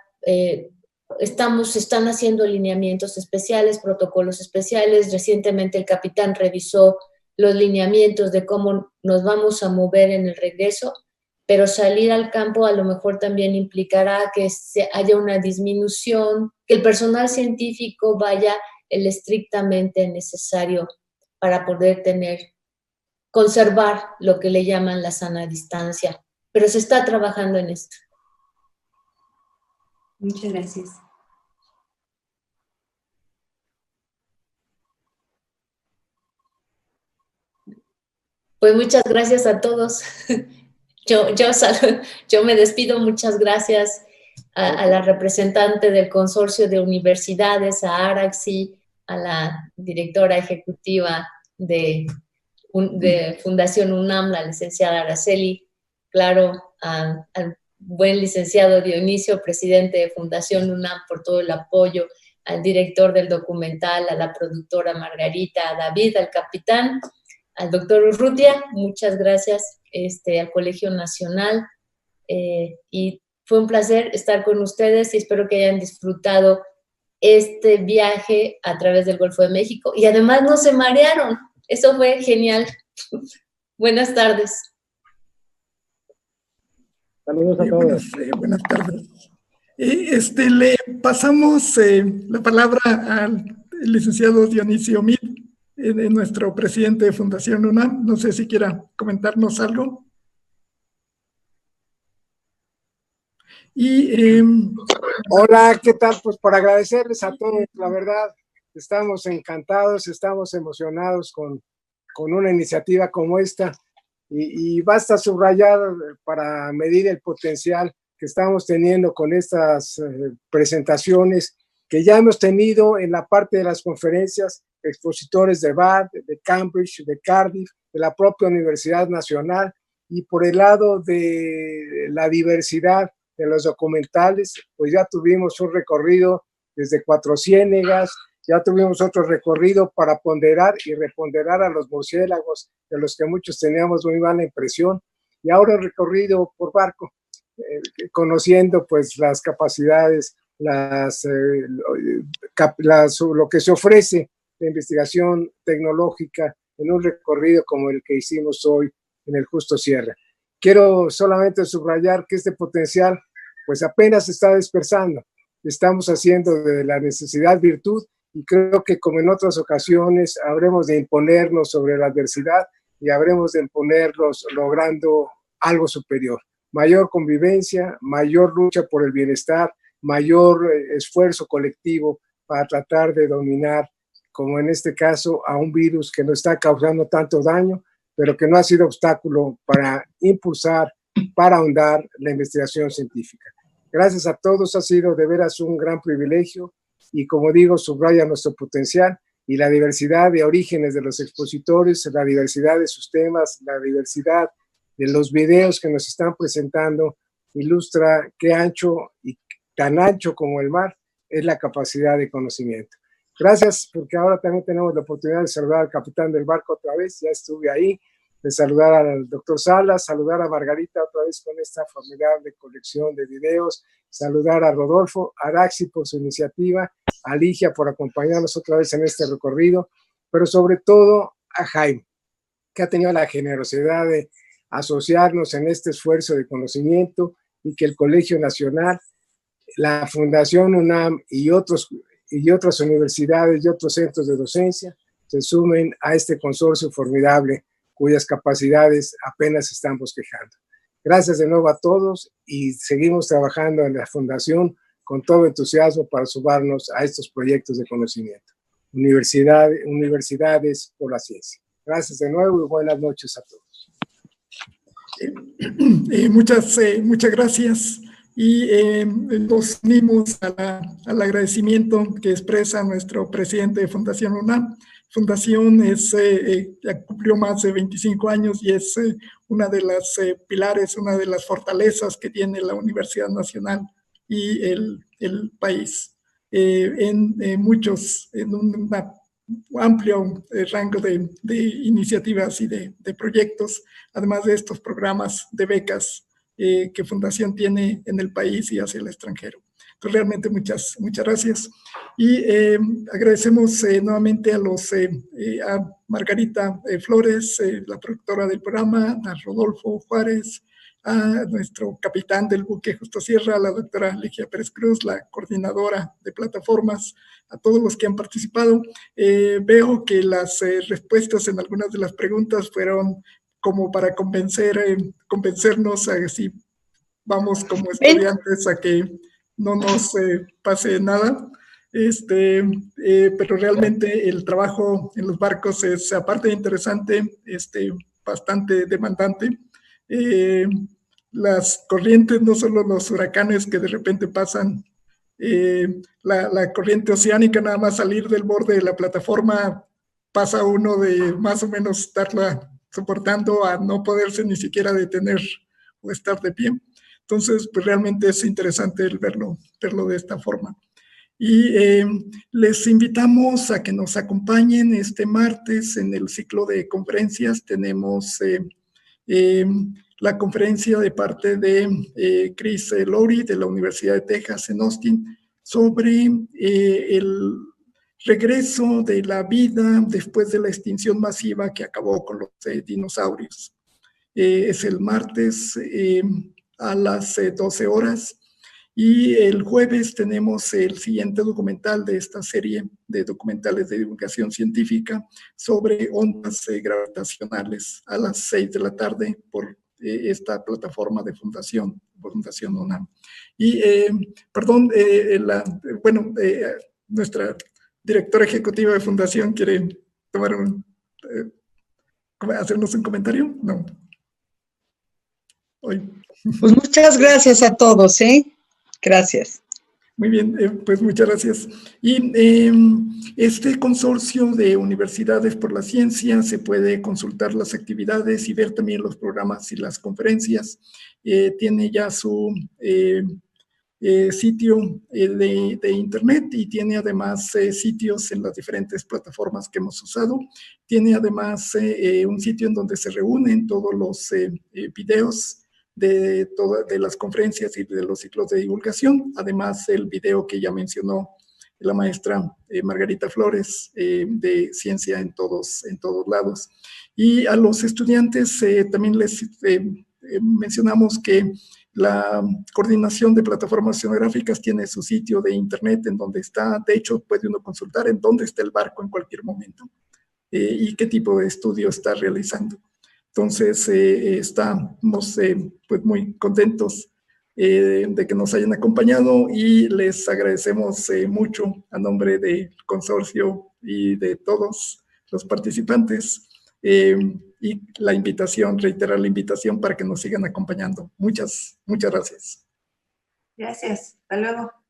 están haciendo lineamientos especiales, protocolos especiales. Recientemente el capitán revisó los lineamientos de cómo nos vamos a mover en el regreso, pero salir al campo a lo mejor también implicará que haya una disminución, que el personal científico vaya el estrictamente necesario para poder conservar lo que le llaman la sana distancia, pero se está trabajando en esto. Muchas gracias. Pues muchas gracias a todos. Yo me despido, muchas gracias a la representante del consorcio de universidades, a Araxi, a la directora ejecutiva de Fundación UNAM, la licenciada Araceli, claro, al buen licenciado Dionisio, presidente de Fundación UNAM, por todo el apoyo, al director del documental, a la productora Margarita, a David, al capitán, al doctor Urrutia, muchas gracias, al Colegio Nacional, y fue un placer estar con ustedes y espero que hayan disfrutado este viaje a través del Golfo de México y además no se marearon, eso fue genial. Buenas tardes. Saludos a todos. Buenas tardes. Le pasamos la palabra al licenciado Dionisio Mid, nuestro presidente de Fundación UNAM. No sé si quiera comentarnos algo. Hola, ¿qué tal? Pues por agradecerles a todos, la verdad, estamos encantados, estamos emocionados con una iniciativa como esta. Y basta subrayar para medir el potencial que estamos teniendo con estas presentaciones, que ya hemos tenido en la parte de las conferencias expositores de Bath, de Cambridge, de Cardiff, de la propia Universidad Nacional, y por el lado de la diversidad de los documentales, pues ya tuvimos un recorrido desde Cuatro Ciénegas, ya tuvimos otro recorrido para ponderar y reponderar a los murciélagos, de los que muchos teníamos muy mala impresión, y ahora un recorrido por barco, conociendo pues las capacidades, lo que se ofrece de investigación tecnológica en un recorrido como el que hicimos hoy en el Justo Sierra. Quiero solamente subrayar que este potencial pues apenas se está dispersando. Estamos haciendo de la necesidad virtud, y creo que como en otras ocasiones habremos de imponernos sobre la adversidad y habremos de imponernos logrando algo superior. Mayor convivencia, mayor lucha por el bienestar, mayor esfuerzo colectivo para tratar de dominar, como en este caso, a un virus que nos está causando tanto daño, pero que no ha sido obstáculo para impulsar, para ahondar la investigación científica. Gracias a todos, ha sido de veras un gran privilegio, y como digo, subraya nuestro potencial y la diversidad de orígenes de los expositores, la diversidad de sus temas, la diversidad de los videos que nos están presentando, ilustra qué ancho y tan ancho como el mar es la capacidad de conocimiento. Gracias, porque ahora también tenemos la oportunidad de saludar al capitán del barco otra vez, ya estuve ahí, de saludar al doctor Salas, saludar a Margarita otra vez con esta formidable colección de videos, saludar a Rodolfo, a Araxi por su iniciativa, a Ligia por acompañarnos otra vez en este recorrido, pero sobre todo a Jaime, que ha tenido la generosidad de asociarnos en este esfuerzo de conocimiento, y que el Colegio Nacional, la Fundación UNAM y otras universidades y otros centros de docencia se sumen a este consorcio formidable cuyas capacidades apenas están bosquejando. Gracias de nuevo a todos, y seguimos trabajando en la Fundación con todo entusiasmo para sumarnos a estos proyectos de conocimiento. Universidades por la ciencia. Gracias de nuevo y buenas noches a todos. Muchas gracias, y nos unimos al agradecimiento que expresa nuestro presidente de Fundación UNAM. Fundación ya cumplió más de 25 años y es una de las pilares, una de las fortalezas que tiene la Universidad Nacional y el país. En un amplio rango de iniciativas y de proyectos, además de estos programas de becas que Fundación tiene en el país y hacia el extranjero. Entonces, realmente muchas gracias. Y agradecemos nuevamente a Margarita Flores, la productora del programa, a Rodolfo Juárez, a nuestro capitán del buque Justo Sierra, a la doctora Ligia Pérez Cruz, la coordinadora de plataformas, a todos los que han participado. Veo que las respuestas en algunas de las preguntas fueron como para convencernos a que si vamos como estudiantes a que no nos pase nada, pero realmente el trabajo en los barcos es, aparte de interesante, bastante demandante. Las corrientes, no solo los huracanes que de repente pasan, la corriente oceánica, nada más salir del borde de la plataforma, pasa uno de más o menos estarla soportando a no poderse ni siquiera detener o estar de pie. Entonces, pues realmente es interesante el verlo de esta forma. Y les invitamos a que nos acompañen este martes en el ciclo de conferencias. Tenemos la conferencia de parte de Chris Lowry de la Universidad de Texas en Austin sobre el regreso de la vida después de la extinción masiva que acabó con los dinosaurios. Es el martes a las 12 horas. Y el jueves tenemos el siguiente documental de esta serie de documentales de divulgación científica sobre ondas gravitacionales a las 6 de la tarde por esta plataforma de Fundación UNAM. Y, nuestra directora ejecutiva de Fundación quiere hacernos un comentario. No. Hoy. Pues muchas gracias a todos, Gracias. Muy bien, pues muchas gracias. Y este consorcio de universidades por la ciencia se puede consultar las actividades y ver también los programas y las conferencias. Tiene ya su sitio de internet y tiene además sitios en las diferentes plataformas que hemos usado. Tiene además un sitio en donde se reúnen todos los videos de las conferencias y de los ciclos de divulgación, además el video que ya mencionó la maestra Margarita Flores de Ciencia en todos lados. Y a los estudiantes también les mencionamos que la Coordinación de Plataformas Oceanográficas tiene su sitio de internet en donde está, de hecho puede uno consultar en dónde está el barco en cualquier momento y qué tipo de estudio está realizando. Entonces, estamos pues muy contentos de que nos hayan acompañado y les agradecemos mucho a nombre del consorcio y de todos los participantes y la invitación, reiterar la invitación para que nos sigan acompañando. Muchas gracias. Gracias. Hasta luego.